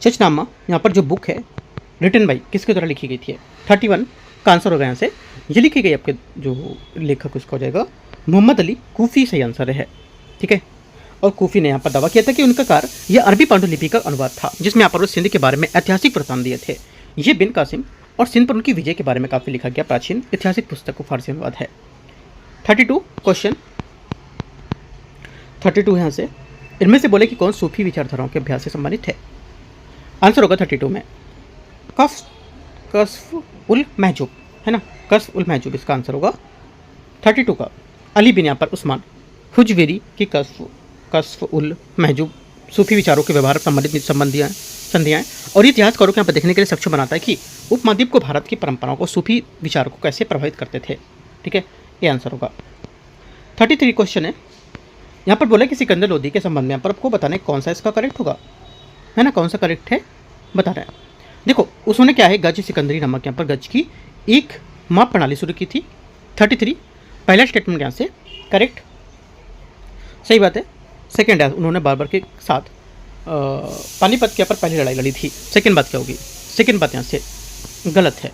चचनामा यहाँ पर जो बुक है रिटन बाई किसके द्वारा लिखी गई थी। 31 का आंसर होगा यहाँ से, ये लिखी गई आपके जो लेखक उसका हो जाएगा मोहम्मद अली कूफी, सही आंसर है, ठीक है। और कूफी ने यहाँ पर दावा किया था कि उनका कार्य यह अरबी पांडुलिपि का अनुवाद था, जिसमें यहाँ पर वो सिंध के बारे में ऐतिहासिक वृत्तांत दिए थे। ये बिन कासिम और सिंध पर उनकी विजय के बारे में काफ़ी लिखा गया प्राचीन ऐतिहासिक पुस्तक को फारसी अनुवाद है। 32 क्वेश्चन 32 यहाँ से, इनमें से बोले कि कौन सूफी विचारधाराओं के अभ्यास से संबंधित है। आंसर होगा 32 में कस्फ उल महजूब, है ना, कस्फ उल महजूब इसका आंसर होगा। 32 का अली बिन यहाँ पर उस्मान हुजवेरी की कस्फ उल महजूब सूफी विचारों के व्यवहार संबंधित संधियाँ हैं, और इतिहासकारों को यहाँ पर देखने के लिए सक्षम बनाता है कि उपमहाद्वीप को भारत की परंपराओं को सूफी विचारों को कैसे प्रभावित करते थे, ठीक है, ये आंसर होगा। 33 क्वेश्चन है, यहाँ पर बोला कि सिकंदर लोदी के संबंध में यहाँ पर आपको बताना है कौन सा इसका करेक्ट होगा, है ना, कौन सा करेक्ट है बताना है। देखो उसने क्या है, गज सिकंदरी नामक यहाँ पर गज की एक माप प्रणाली शुरू की थी। 33 पहला स्टेटमेंट यहाँ से करेक्ट, सही बात है। सेकेंड है, उन्होंने बाबर के साथ पानीपत के ऊपर पहली लड़ाई लड़ी थी। सेकेंड बात क्या होगी, सेकेंड बात यहाँ से गलत है,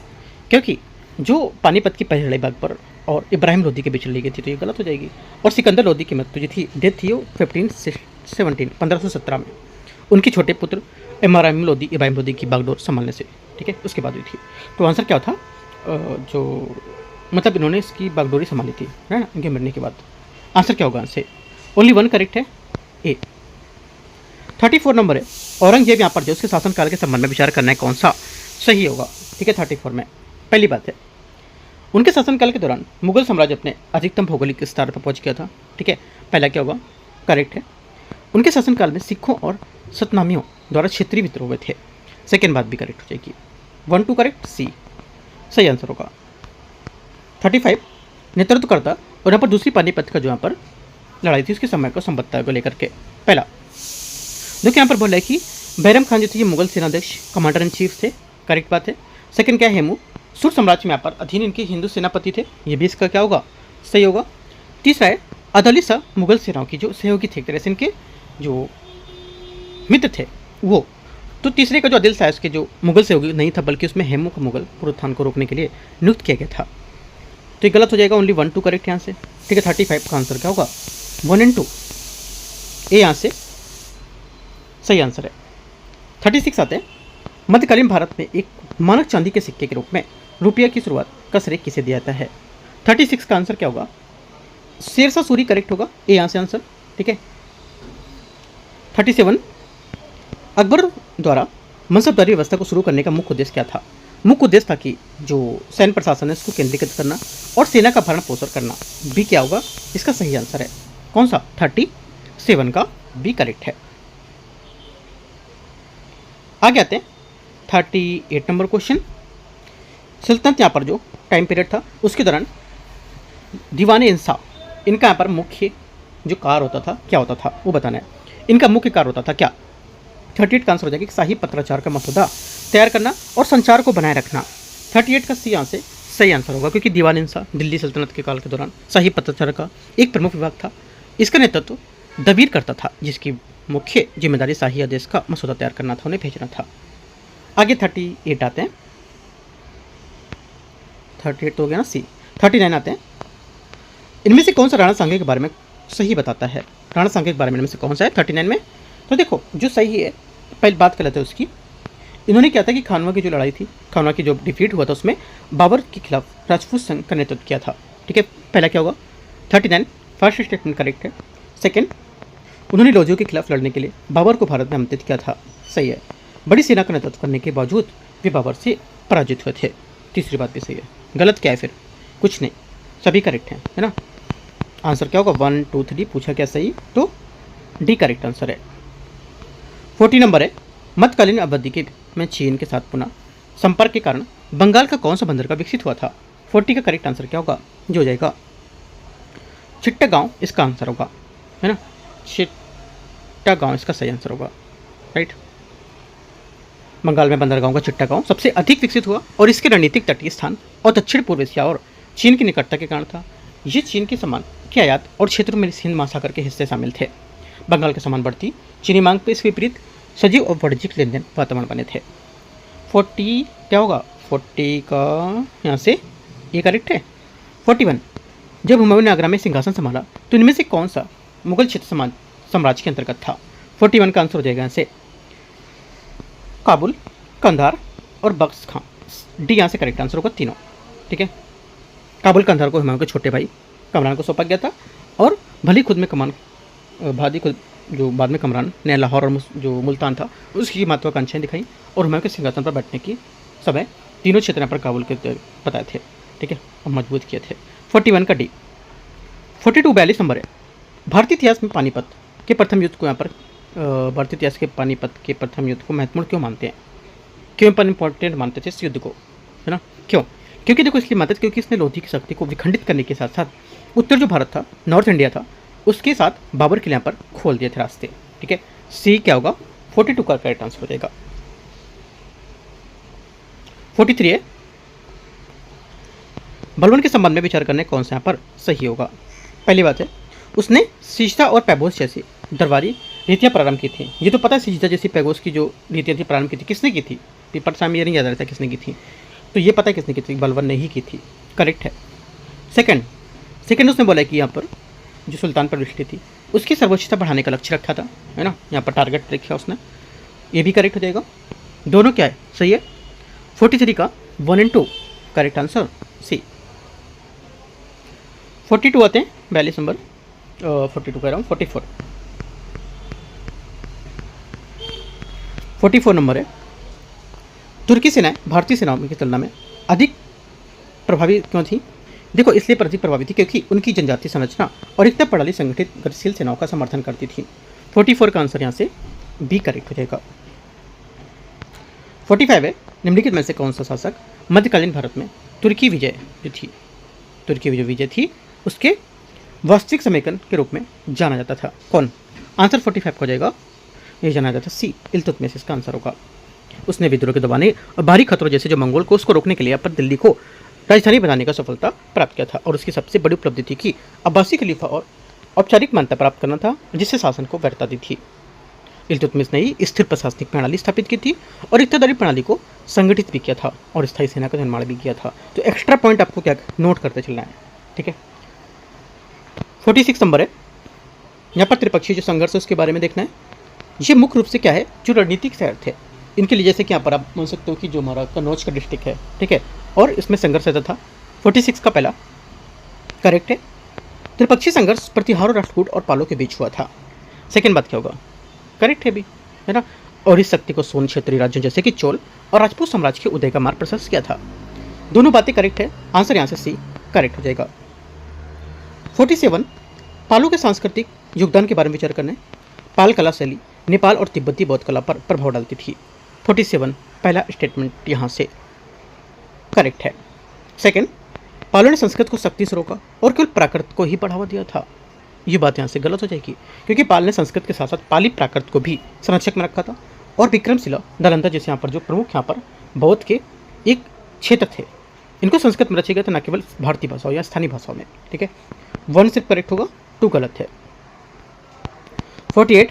क्योंकि जो पानीपत की पहली लड़ाई बाबर और इब्राहिम लोदी के बीच लड़ी गई थी, तो ये गलत हो जाएगी। और सिकंदर लोदी की मृत्यु जो थी, डेथ थी वो 1517 में उनके छोटे पुत्र इब्राहिम लोदी की बागडोर संभालने से, ठीक है, उसके बाद हुई थी। तो आंसर क्या था, जो मतलब इन्होंने इसकी बागडोरी संभाली थी, है ना, इनके मरने के बाद। आंसर क्या होगा, आंसर ओनली 1 करेक्ट है, ए। 34 नंबर है, औरंगजेब यहाँ पर जो उसके शासनकाल के संबंध में विचार करना है कौन सा सही होगा, ठीक है। 34 में पहली बात है, उनके शासनकाल के दौरान मुगल साम्राज्य अपने अधिकतम भौगोलिक विस्तार पर पहुंच गया था, ठीक है, पहला क्या होगा, करेक्ट है। उनके शासनकाल में सिखों और सतनामियों द्वारा क्षेत्रीय विद्रोह हुए थे, सेकेंड बात भी करेक्ट हो जाएगी। 1 2 करेक्ट, सी सही आंसर होगा। 35 नेतृत्वकर्ता और यहाँ पर दूसरी पानीपत का जो यहाँ पर लड़ाई थी उसके समय को संबद्धता को लेकर के। पहला देखिए यहाँ पर बोला है कि बैरम खान जो थे ये मुगल सेनाध्यक्ष कमांडर इन चीफ थे, करेक्ट बात है। सेकंड क्या है, हेमू सुर साम्राज्य में यहाँ पर अधीन इनके हिंदू सेनापति थे, ये भी इसका क्या होगा, सही होगा। तीसरा है अदली शाह मुगल सेनाओं की जो सहयोगी थे, एक तरह से इनके जो मित्र थे वो। तो तीसरे का जो आदिल शाह के जो मुगल सहयोगी नहीं था, बल्कि उसमें हेमू का मुगल पुनरुत्थान को रोकने के लिए नियुक्त किया गया था, तो ये गलत हो जाएगा। ओनली 1 2 करेक्ट यहाँ से, ठीक है। 35 का आंसर क्या होगा, 1 और 2, ए यहाँ से सही आंसर है। 36 आते हैं, मध्यकालीन भारत में एक मानक चांदी के सिक्के के रूप में रुपया की शुरुआत का श्रेय किसे दिया जाता है। 36 का आंसर क्या होगा, शेरशाह सूरी करेक्ट होगा, ए यहाँ से आंसर, ठीक है। 37 अकबर द्वारा मनसबदारी व्यवस्था को शुरू करने का मुख्य उद्देश्य क्या था। मुख्य उद्देश्य था कि जो सैन्य प्रशासन है उसको केंद्रीकृत करना और सेना का भरण पोषण करना। बी क्या होगा, इसका सही आंसर है कौन सा, 37 का बी करेक्ट है। आगे आते हैं 38 नंबर क्वेश्चन। सल्तनत यहाँ पर जो टाइम पीरियड था उसके दौरान दीवाने इंसाफ इनका यहाँ पर मुख्य जो कार्य होता था क्या होता था वो बताना है। इनका मुख्य कार्य होता था क्या? 38 का आंसर हो जाएगा कि शाही पत्राचार का मसौदा तैयार करना और संचार को बनाए रखना। 38 का सी यहाँ से सही आंसर होगा, क्योंकि दीवान इंसाफ दिल्ली सल्तनत के काल के दौरान शाही पत्राचार का एक प्रमुख विभाग था। इसका नेतृत्व दबीर करता था, जिसकी मुख्य जिम्मेदारी शाही आदेश का मसौदा तैयार करना था, उन्हें भेजना था। आगे 38 आते हैं। 38 तो हो गया ना सी। 39 आते हैं। इनमें से कौन सा राणा सांगे के बारे में सही बताता है? राणा सांगे के बारे में इनमें से कौन सा है 39 में? तो देखो जो सही है, पहले बात कर लेते हैं उसकी। इन्होंने क्या था कि खानवा की जो लड़ाई थी, खानवा की जो डिफीट हुआ था, उसमें बाबर के खिलाफ राजपूत संघ का नेतृत्व किया था। ठीक है, पहला क्या होगा 39, फर्स्ट स्टेटमेंट करेक्ट है। सेकंड, उन्होंने लोधियों के खिलाफ लड़ने के लिए बाबर को भारत में आमंत्रित किया था, सही है। बड़ी सेना का नेतृत्व करने के बावजूद वे बाबर से पराजित हुए थे, तीसरी बात भी सही है। गलत क्या है फिर? कुछ नहीं, सभी करेक्ट हैं, है ना। आंसर क्या होगा 1 2 3 पूछा क्या सही, तो डी करेक्ट आंसर है। 40 नंबर है। मध्यकालीन अवधि के में चीन के साथ पुनः संपर्क के कारण बंगाल का कौन सा बंदरगाह विकसित हुआ था? 40 का करेक्ट आंसर क्या होगा? जो हो जाएगा चिट्टागांव, इसका आंसर होगा, है ना। चिट्टागांव इसका सही आंसर होगा, राइट। बंगाल में बंदरगाहों का चिट्टागांव सबसे अधिक विकसित हुआ और इसके रणनीतिक तटीय स्थान और दक्षिण पूर्व एशिया और चीन की निकटता के कारण था। ये चीन के सामान के आयात और क्षेत्रों में हिंद महासागर के हिस्से शामिल थे। बंगाल के सामान बढ़ती चीनी मांग पर इस विपरीत सजीव और वाणिज्यिक लेन देन वातावरण बने थे। 40 क्या होगा? 40 का यहाँ से ये करेक्ट है। 41, जब हुमायूं ने आगरा में सिंहासन संभाला तो इनमें से कौन सा मुगल क्षेत्र साम्राज्य के अंतर्गत था? 41 का आंसर हो जाएगा यहाँ से काबुल, कंधार और बख्श खां। डी यहाँ से करेक्ट आंसर होगा तीनों, ठीक है। काबुल कंधार को हुमायूं के छोटे भाई कमरान को सौंपा गया था, और भली खुद में कमान भादी खुद जो बाद में कमरान ने लाहौर और जो मुल्तान था उसकी महत्वाकांक्षाएं दिखाई और हुमायूं के सिंहासन पर बैठने की समय तीनों क्षेत्र पर काबुल के बताए थे, ठीक है, और मजबूत किए थे। 41 का डी। 42 42 नंबर है। भारतीय इतिहास में पानीपत के प्रथम युद्ध को यहाँ पर भारतीय इतिहास के पानीपत के प्रथम युद्ध को महत्वपूर्ण क्यों मानते हैं? क्यों पर इंपॉर्टेंट मानते थे इस युद्ध को, है ना? क्यों? क्योंकि देखो इसलिए मानते थे क्योंकि इसने लोधी की शक्ति को विखंडित करने के साथ साथ उत्तर जो भारत था, नॉर्थ इंडिया था, उसके साथ बाबर के यहाँ पर खोल दिए थे रास्ते, ठीक है। सी क्या होगा? 42 का करेक्ट आंसर हो जाएगा। 43 है। बलवन के संबंध में विचार करने कौन सा यहाँ पर सही होगा? पहली बात है उसने सिजदा और पैगोस जैसी दरबारी रीतियाँ प्रारंभ की थी। ये तो पता है सिजदा जैसी पैगोस की जो रीतियाँ थी प्रारंभ की थी, किसने की थी? पेपर सामने ये नहीं याद रहता किसने की थी, तो ये पता है किसने की थी, बलवन ने ही की थी, करेक्ट है। सेकंड उसने बोला कि यहाँ पर जो सुल्तान पर दृष्टि थी उसकी सर्वोच्चता बढ़ाने का लक्ष्य रखा था, है ना, यहाँ पर टारगेट रखा उसने, ये भी करेक्ट हो जाएगा। दोनों क्या है? सही है। 43 का 1 और 2 करेक्ट आंसर सी। 42 आते हैं 42 नंबर, 42 कह रहा हूँ 44 नंबर है। तुर्की सेनाएं भारतीय सेनाओं की तुलना में अधिक प्रभावी क्यों थी? देखो इसलिए अधिक प्रभावी थी क्योंकि उनकी जनजातीय संरचना और एकता प्रणाली संगठित गतिशील सेनाओं का समर्थन करती थी। 44 का आंसर यहाँ से बी करेक्ट हो जाएगा। 45 है। निम्नलिखित में से कौन सा शासक मध्यकालीन भारत में तुर्की विजय जो विजय थी उसके वास्तविक समेकन के रूप में जाना जाता था? कौन? आंसर 45 हो जाएगा, ये जाना जाता सी इल्तुतमिश इसका आंसर होगा। उसने विद्रोह के दबाने और बाहरी खतरों जैसे जो मंगोल को उसको रोकने के लिए पर दिल्ली को राजधानी बनाने का सफलता प्राप्त किया था, और उसकी सबसे बड़ी उपलब्धि थी कि अब्बासी खलीफा और औपचारिक मान्यता प्राप्त करना था जिससे शासन को वैधता दी थी। इल्तुतमिश ने ही स्थिर प्रशासनिक प्रणाली स्थापित की थी और इक्तदारी प्रणाली को संगठित भी किया था और स्थायी सेना का निर्माण भी किया था। तो एक्स्ट्रा पॉइंट आपको क्या नोट करते चलना है, ठीक है। 46 नंबर है। यहाँ पर त्रिपक्षीय जो संघर्ष है उसके बारे में देखना है। ये मुख्य रूप से क्या है, जो रणनीतिक शहर थे इनके लिए, जैसे कि यहाँ पर आप मान सकते हो कि जो हमारा कन्नौज का डिस्ट्रिक्ट है, ठीक है, और इसमें संघर्ष रहता था। 46 का पहला करेक्ट है। त्रिपक्षीय संघर्ष प्रतिहारों, राष्ट्रकूट और पालों के बीच हुआ था। सेकंड बात क्या होगा? करेक्ट है भी, है ना। और इस शक्ति को सोन क्षेत्रीय राज्यों जैसे कि चोल और राजपूत साम्राज्य के उदय का मार्ग प्रशस्त किया था। दोनों बातें करेक्ट है, आंसर यहाँ से सी करेक्ट हो जाएगा। 47 पालों के सांस्कृतिक योगदान के बारे में विचार करना है। पाल कला शैली नेपाल और तिब्बती बौद्ध कला पर प्रभाव डालती थी। 47 पहला स्टेटमेंट यहाँ से करेक्ट है। सेकंड, पालो ने संस्कृत को सख्ती से रोका और केवल प्राकृत को ही बढ़ावा दिया था। ये बात यहाँ से गलत हो जाएगी, क्योंकि पाल ने संस्कृत के साथ साथ पाली प्राकृत को भी संरक्षक में रखा था। और विक्रमशिला, नालंदा जैसे यहाँ पर जो प्रमुख यहाँ पर बौद्ध के एक क्षेत्र थे, इनको संस्कृत में रचे गए थे, न केवल भारतीय भाषाओं या स्थानीय भाषाओं में। ठीक है, 1 सिर्फ करेक्ट होगा, 2 गलत है। 48,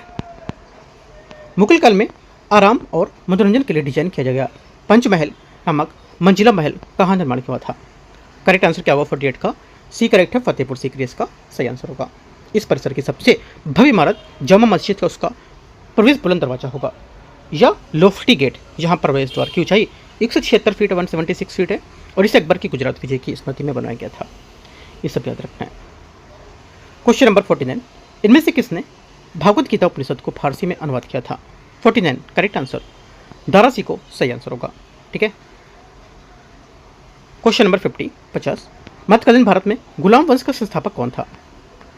मुगल काल में आराम और मनोरंजन के लिए डिजाइन किया गया पंचमहल नामक मंजिला महल कहाँ निर्माण किया था? करेक्ट आंसर क्या होगा 48 का? सी करेक्ट है, फतेहपुर सीकरी इसका सही आंसर होगा। इस परिसर की सबसे भव्य इमारत जामा मस्जिद का उसका प्रवेश बुलंद दरवाजा होगा, या लोफ्टी गेट, जहाँ प्रवेश द्वार की ऊंचाई 176 फीट 176 फीट है, और इसे अकबर की गुजरात विजय की स्मृति में बनाया गया था। ये सब याद रखना है। क्वेश्चन नंबर 49, इनमें से किसने भागवत गीता उपनिषद को फारसी में अनुवाद किया था? 49 करेक्ट आंसर, दारासी को सही आंसर होगा। ठीक है, क्वेश्चन नंबर 50, मध्यकालीन भारत में गुलाम वंश का संस्थापक कौन था?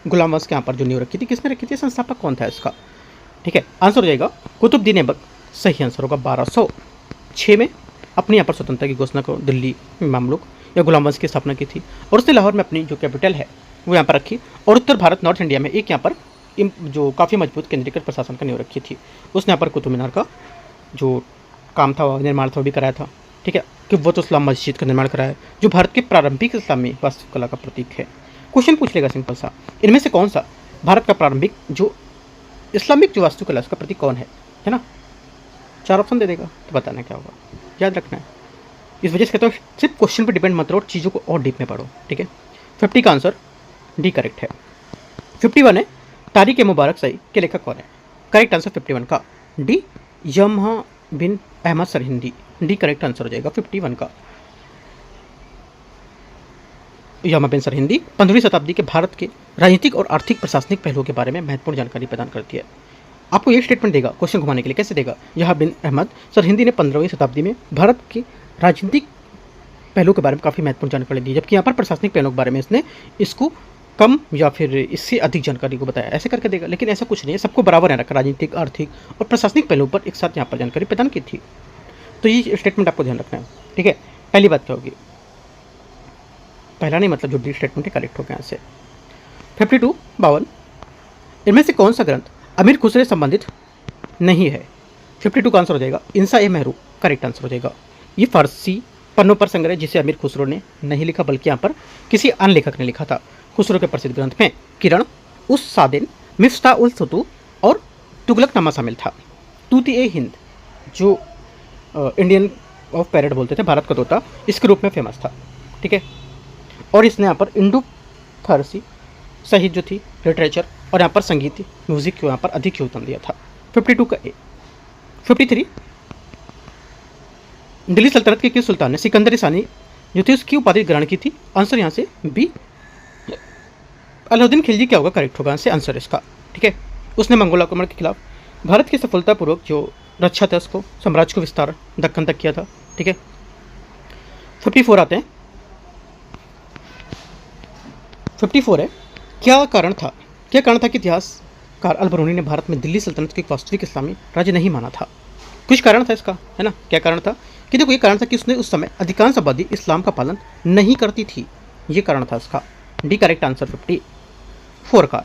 गुलाम वंश के यहाँ पर जो नींव रखी थी, किसने रखी थी? संस्थापक कौन था इसका? ठीक है, आंसर हो जाएगा कुतुबुद्दीन ऐबक, सही आंसर होगा। 1206 में अपनी यहाँ पर स्वतंत्रता की घोषणा को दिल्ली में मामलुक या गुलाम वंश की स्थापना की थी, और उसने लाहौर में अपनी जो कैपिटल है वो यहाँ पर रखी, और उत्तर भारत नॉर्थ इंडिया में एक यहाँ पर जो काफ़ी मजबूत केंद्रीकृत प्रशासन का नींव रखी थी। उसने यहाँ पर कुतुब मीनार का जो काम था, निर्माण था, वो भी कराया था। ठीक है, कि वो तो इस्लाम मस्जिद का निर्माण कराया, जो भारत के प्रारंभिक इस्लामी वास्तुकला का प्रतीक है। क्वेश्चन पूछ लेगा सिंपल सा, इनमें से कौन सा भारत का प्रारंभिक जो इस्लामिक जो वास्तुकला उसका प्रतीक कौन है ना? 4 ऑप्शन दे देगा तो बताना क्या होगा, याद रखना है। इस वजह से कहता हूँ सिर्फ क्वेश्चन पर डिपेंड मत रहो और चीज़ों को और डीप में पढ़ो। ठीक है, 50 का आंसर डी करेक्ट है। 51 है, तारीख ए मुबारक सही के लेखक कौन है? करेक्ट आंसर 51 का डी, यमहा बिन Ahmad Sirhindi, D correct answer हो जाएगा 51 का। यमहा बिन सरहिंदी 15वीं शताब्दी के भारत के राजनीतिक और आर्थिक प्रशासनिक पहलुओं के बारे में महत्वपूर्ण जानकारी प्रदान करती है। आपको ये स्टेटमेंट देगा क्वेश्चन घुमाने के लिए, कैसे देगा? यमहा बिन अहमद सरहिंदी ने 15वीं शताब्दी में भारत के राजनीतिक पहलुओं के बारे में काफ़ी महत्वपूर्ण जानकारी दी, जबकि यहाँ पर प्रशासनिक पहलुओं के बारे में इसने इसको कम या फिर इससे अधिक जानकारी को बताया, ऐसे करके देगा। लेकिन ऐसा कुछ नहीं है, सबको बराबर है रखा, राजनीतिक, आर्थिक और प्रशासनिक पहलुओं पर एक साथ यहाँ पर जानकारी प्रदान की थी। तो ये स्टेटमेंट आपको ध्यान रखना है। ठीक है, पहली बात क्या होगी? पहला नहीं, मतलब जो डी स्टेटमेंट है करेक्ट हो गया यहाँ से। 52 इनमें से कौन सा ग्रंथ अमीर खुसरो से संबंधित नहीं है? 52 का आंसर हो जाएगा इंसा ए महरू, करेक्ट आंसर हो जाएगा। ये फारसी पन्नों पर संग्रह जिसे अमीर खुसरो ने नहीं लिखा, बल्कि यहाँ पर किसी अन्य लेखक ने लिखा था। खुसरो के प्रसिद्ध ग्रंथ में किरण, उस सादिन, मिफ्ता उल फतू और तुगलकनामा शामिल था। तूती ए हिंद, जो इंडियन ऑफ पैरेट बोलते थे, भारत का तोता, इसके रूप में फेमस था। ठीक है, और इसने यहाँ पर इंडो फारसी साहित्य जो थी, लिटरेचर और यहाँ पर संगीत, म्यूजिक को यहाँ पर अधिक योगदान दिया था। 52 का ए। 53 दिल्ली सल्तनत के किस सुल्तान ने सिकंदर सानी जो थी उसकी उपाधि ग्रहण की थी? आंसर यहाँ से बी, अलाउद्दीन खिलजी क्या होगा? करेक्ट होगा से आंसर इसका। ठीक है, उसने मंगोल आक्रमण के खिलाफ भारत की सफलतापूर्वक जो रक्षा था उसको, साम्राज्य को विस्तार दक्कन तक किया था। ठीक है, 54 आते हैं। 54 है, क्या कारण था कि इतिहासकार अल-बरूनी ने भारत में दिल्ली सल्तनत को एक वास्तविक इस्लामी राज्य नहीं माना था? कुछ कारण था इसका, है ना? क्या कारण था? कि देखो, ये कारण था कि उसने उस समय अधिकांश आबादी इस्लाम का पालन नहीं करती थी, ये कारण था इसका। डी करेक्ट आंसर 54 का।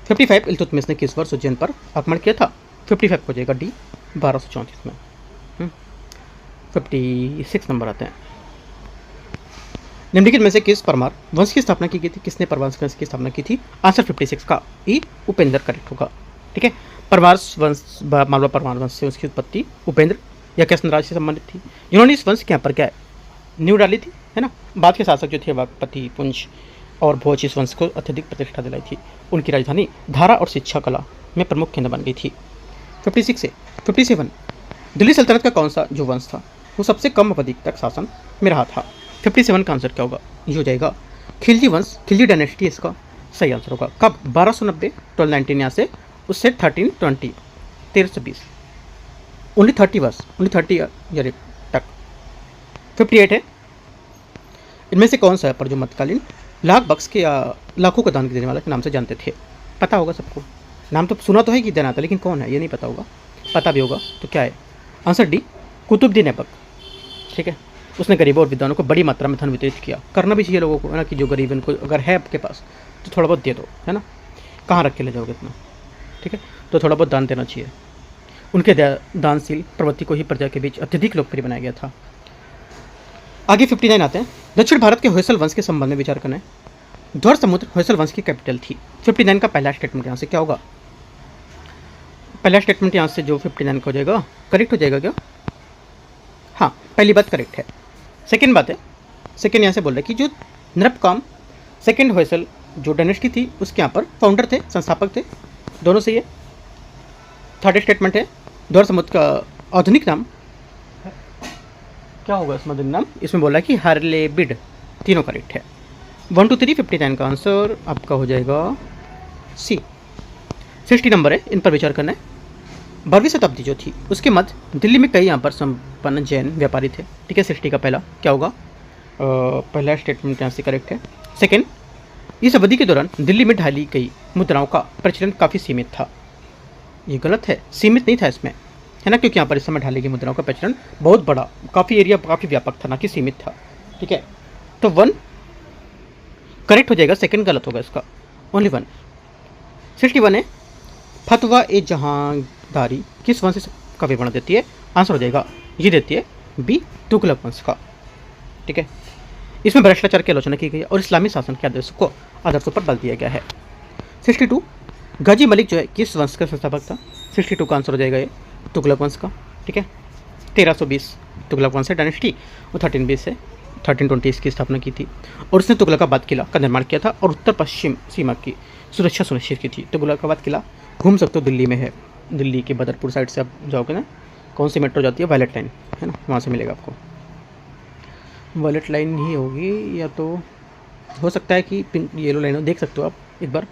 55 इल्तुतमिश ने किस वर्ष उज्जैन पर आक्रमण किया था? 55 हो जाएगा डी, 1234 में। 56 नंबर आते हैं। निम्नलिखित में से किस परमार वंश की स्थापना की गई थी? किसने परमार वंश की स्थापना की थी? आंसर 56 का ई, उपेंद्र करेक्ट होगा। ठीक है, परमार वंश, मालवा परमार वंश से उसकी उत्पत्ति उपेंद्र या कृष्ण राज से संबंधित थी, जिन्होंने इस वंश के यहाँ पर क्या है, नींव डाली थी, है ना? बाद के शासक जो थे वाकपति, पुंज और भोज इस वंश को अत्यधिक प्रतिष्ठा दिलाई थी। उनकी राजधानी धारा और शिक्षा कला में प्रमुख केंद्र बन गई थी। 56 से 57 दिल्ली सल्तनत का कौन सा जो वंश था वो सबसे कम अवधि तक शासन में रहा था? 57 का आंसर क्या होगा? ये हो जाएगा खिलजी वंश, खिलजी डायनेस्टी इसका सही आंसर होगा। कब? 1290, 1219 यहाँ से, उससे 1320, 1320, ओनली 30 वर्ष, ओनली 30 ईयर तक। 58 है, इनमें से कौन सा है पर जो मध्यकालीन लाख बख्श के या लाखों का दान देने वाला के नाम से जानते थे? पता होगा सबको, नाम तो सुना तो है कि देना था, लेकिन कौन है ये नहीं पता होगा। पता भी होगा तो क्या है आंसर डी, कुतुबुद्दीन ऐबक। ठीक है, उसने गरीबों और विद्वानों को बड़ी मात्रा में धन वितरित किया। करना भी चाहिए लोगों को, है ना, कि जो गरीब है उनको अगर है आपके पास तो थोड़ा बहुत दे दो, है ना, कहाँ रख के ले जाओगे इतना। ठीक है, तो थोड़ा बहुत दान देना चाहिए। उनके दानशील प्रवृत्ति को ही प्रजा के बीच अत्यधिक लोकप्रिय बनाया गया था। आगे 59 आते हैं। दक्षिण भारत के होयसल वंश के संबंध में विचार करना है। द्वार समुद्र होयसल वंश की कैपिटल थी। 59 का पहला स्टेटमेंट यहाँ से क्या होगा? पहला स्टेटमेंट यहाँ से जो 59 का हो जाएगा, करेक्ट हो जाएगा क्या? हाँ, पहली बात करेक्ट है। सेकेंड बात है, सेकेंड यहाँ से बोल रहे हैं कि जो नृपकाम सेकेंड होयसल जो डायनेस्टी थी उसके यहाँ पर फाउंडर थे, संस्थापक थे, दोनों से ये। थर्ड स्टेटमेंट है द्वार समुद्र का आधुनिक नाम क्या होगा? इसमें आधुनिक नाम इसमें बोला है कि हार्लेबिड। तीनों करेक्ट है। 1 2 3 59 का आंसर आपका हो जाएगा सी। 60 नंबर है, इन पर विचार करना है। 12वीं शताब्दी जो थी उसके मध्य दिल्ली में कई यहाँ पर संपन्न जैन व्यापारी थे। ठीक है, 60 का पहला क्या होगा? पहला स्टेटमेंट यहाँ से करेक्ट है। सेकेंड, इस अवधि के दौरान दिल्ली में ढाली गई मुद्राओं का प्रचलन काफ़ी सीमित था। ये गलत है, सीमित नहीं था इसमें, है ना, क्योंकि यहाँ पर इस समय ढाली गई मुद्राओं का प्रचलन बहुत बड़ा, काफ़ी एरिया, काफ़ी व्यापक था, ना कि सीमित था। ठीक है, तो 1 करेक्ट हो जाएगा, सेकेंड गलत होगा इसका, ओनली 1। 61 है, फतवा ए जहांदारी किस वंश का विवरण देती है? आंसर हो जाएगा ये देती है बी, तुगलक वंश का। ठीक है, इसमें भ्रष्टाचार की आलोचना की गई और इस्लामी शासन के आदर्शों पर बल दिया गया है। 62, गाजी मलिक जो है किस वंश का संस्थापक था? 62 का आंसर हो जाएगा ये तुगलक वंश का। ठीक है, 1320 तुगलक वंश है डायनेस्टी, और 1320 से 1320 इसकी स्थापना की थी, और उसने तुगलकाबाद किला का निर्माण किया था और उत्तर पश्चिम सीमा की सुरक्षा सुनिश्चित की थी। तुगलकाबाद किला घूम सकते हो, दिल्ली में है, दिल्ली के बदरपुर साइड से आप जाओगे ना, कौन सी मेट्रो जाती है? वायलेट लाइन, है ना, वहाँ से मिलेगा आपको। वायलेट लाइन ही होगी, या तो हो सकता है कि पिंक येलो लाइन हो, देख सकते हो आप एक बार।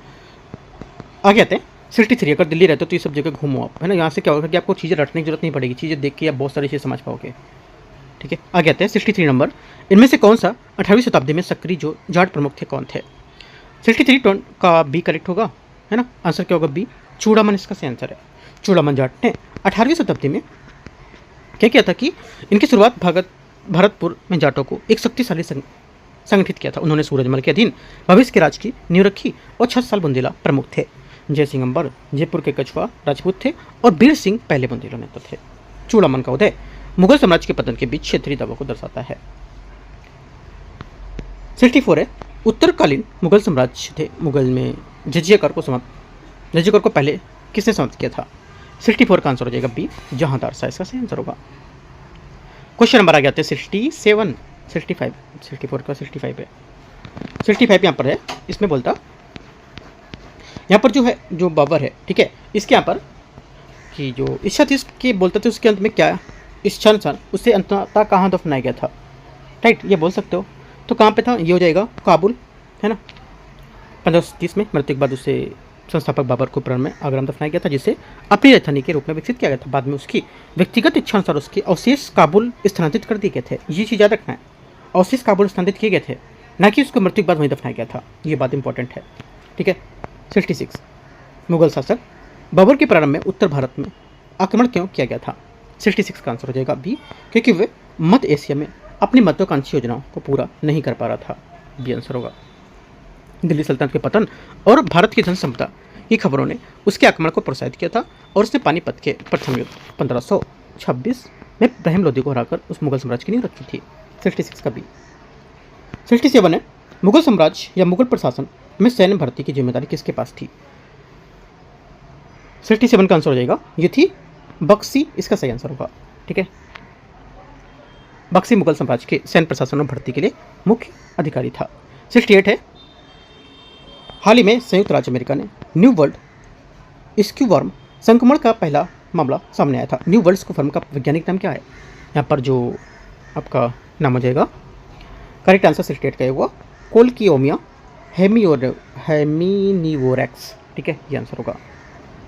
आगे आते हैं 63, अगर दिल्ली रहते हो तो ये सब जगह घूमो आप, है ना। यहाँ से क्या होगा कि आपको चीज़ें रटने की जरूरत नहीं पड़ेगी, चीज़ें देख के आप बहुत सारी चीज़ें समझ पाओगे। ठीक है, आगे आते हैं 63 नंबर। इनमें से कौन सा 18वीं शताब्दी में सक्रिय जो जाट प्रमुख थे कौन थे? 63 का बी करेक्ट होगा, है ना। आंसर क्या होगा? बी, चूड़ामन इसका सही आंसर है। चूड़ामन जाट ने 18वीं शताब्दी में क्या किया था कि इनकी शुरुआत भरतपुर में जाटों को एक शक्तिशाली संगठित किया था। उन्होंने सूरजमल के अधीन भविष्य के राज की नींव रखी और 6 साल बुंदेला प्रमुख थे। जय सिंह अंबर जयपुर के कछुआ राजपूत थे और बीर सिंह पहले बुंदेला नेता थे। चूड़ामन का उदय मुगल साम्राज्य के पतन के बीच क्षेत्रीय दबाव को दर्शाता है। 64 है, उत्तरकालीन मुगल साम्राज्य थे, मुगल में जजिया कर को पहले किसने समाप्त किया था? 64 का आंसर हो जाएगा बी, जहांदार शाह इसका सही आंसर होगा। क्वेश्चन नंबर आ गया 67 65 64 का 65 है। 65 यहाँ पर है, इसमें बोलता यहाँ पर जो है जो बाबर है, ठीक है, इसके यहाँ पर कि जो इच्छा थी इसके बोलते थे उसके अंत में क्या इच्छा अनुसार उससे अंततः कहाँ दफनाया गया था? राइट, ये बोल सकते हो। तो कहाँ पे था? ये हो जाएगा काबुल, है ना। 1530 में मृत्यु के बाद उसे संस्थापक बाबर को प्राण में आगरा में दफनाया गया था, जिसे अपनी राजधानी के रूप में विकसित किया गया था। बाद में उसकी व्यक्तिगत इच्छा अनुसार उसके अवशेष काबुल स्थानांतरित कर दिए गए थे। ये चीज़ याद रखना है, अवशेष काबुल स्थानांतरित किए गए थे, ना कि उसको मृत्यु के बाद वहीं दफनाया गया था। ये बात इंपॉर्टेंट है, ठीक है। 66 मुगल शासक बाबर के प्रारंभ में उत्तर भारत में आक्रमण क्यों किया गया था? 66 का आंसर हो जाएगा बी, क्योंकि वे मध्य एशिया में अपनी महत्वाकांक्षी योजनाओं को पूरा नहीं कर पा रहा था। बी आंसर होगा। दिल्ली सल्तनत के पतन और भारत की धन संपदा की खबरों ने उसके आक्रमण को प्रोत्साहित किया था और उसने पानीपत के प्रथम युद्ध 1526 में इब्राहिम लोदी को हराकर उस मुगल साम्राज्य की नींव रखी थी। 66 का बी। 67 है, मुगल साम्राज्य या मुगल प्रशासन में सैन्य भर्ती की जिम्मेदारी किसके पास थी? 67 का आंसर हो जाएगा ये थी बख्शी, इसका सही आंसर होगा, ठीक है। बख्शी मुगल साम्राज्य के सैन्य प्रशासन और भर्ती के लिए मुख्य अधिकारी था। 68 है, हाल ही में संयुक्त राज्य अमेरिका ने न्यू वर्ल्ड स्क्यूवर्म संक्रमण का पहला मामला सामने आया था। न्यू वर्ल्ड स्क्यूवर्म का वैज्ञानिक नाम क्या है? यहाँ पर जो आपका नाम हो जाएगा करेक्ट आंसर 68 का होगा कोलकियोमिया हेमिनिवोरेक्स, ठीक है, ये आंसर होगा।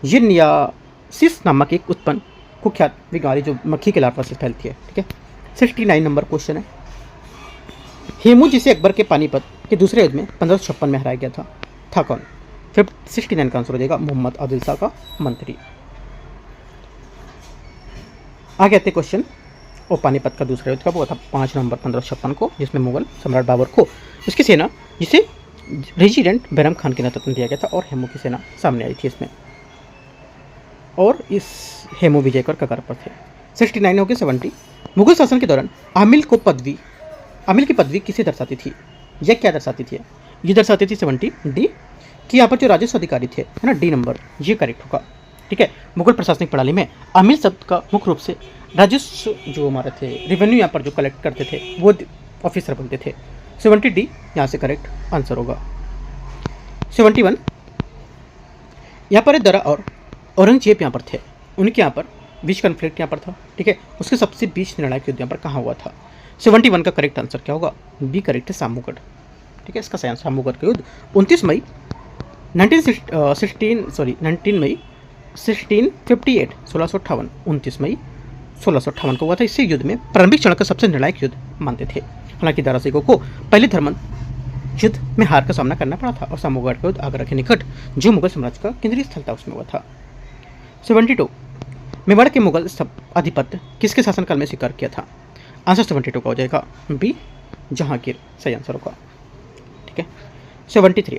यिनियासिस नामक एक उत्पन्न कुख्यात बीमारी जो मक्खी के लार्वा से फैलती है, ठीक है। 69 नंबर क्वेश्चन है, हेमू जिसे अकबर के पानीपत के दूसरे युद्ध में 1556 में हराया गया था कौन? 69 का आंसर हो जाएगा मोहम्मद आदिल शाह का मंत्री। आगे आते क्वेश्चन। और पानीपत का दूसरा युद्ध कब हुआ था? 5 नवंबर 1556 को, जिसमें मुगल सम्राट बाबर को उसकी सेना, जिसे रेजिडेंट बैरम खान के नेतृत्व में दिया गया था, और हेमू की सेना सामने आई थी इसमें, और इस हेमू विजय कर कगार पर थे। 69 हो गए 70। मुगल शासन के दौरान आमिल की पदवी किसे दर्शाती थी? यह क्या दर्शाती थी? ये दर्शाती थी 70 डी, कि यहाँ पर जो राजस्व अधिकारी थे, है ना, डी नंबर, ये करेक्ट होगा। ठीक है। मुगल प्रशासनिक प्रणाली में आमिल शब्द का मुख्य रूप से राजस्व जो हमारे थे, रेवेन्यू यहाँ पर जो कलेक्ट करते थे, वो ऑफिसर बनते थे। 70 डी यहाँ से करेक्ट आंसर होगा। 71 यहाँ पर दरा और औरंगजेब यहाँ पर थे, उनके यहाँ पर बीच कन्फ्लिक्ट यहाँ पर था। ठीक है। उसके सबसे बीच निर्णायक युद्ध यहाँ पर कहाँ हुआ था? 71 का करेक्ट आंसर क्या होगा? बी करेक्ट है, सामूगढ़। ठीक है, इसका सही आंसर सामूगढ़ का युद्ध 29 मई 1658 1658 29 मई 1658 को हुआ था। इसी युद्ध में प्रारंभिक क्षण का सबसे निर्णायक युद्ध मानते थे। हालांकि दारा सिकों को पहले धर्मन युद्ध में हार का सामना करना पड़ा था, और सामूगढ़ का युद्ध आगरा के निकट जो मुगल साम्राज्य का केंद्रीय स्थल था उसमें हुआ था। 72 मेवाड़ के मुगल अधिपत्य किसके शासनकाल में स्वीकार किया था? आंसर 72 का हो जाएगा बी, जहांगीर सही आंसर होगा। ठीक है। 73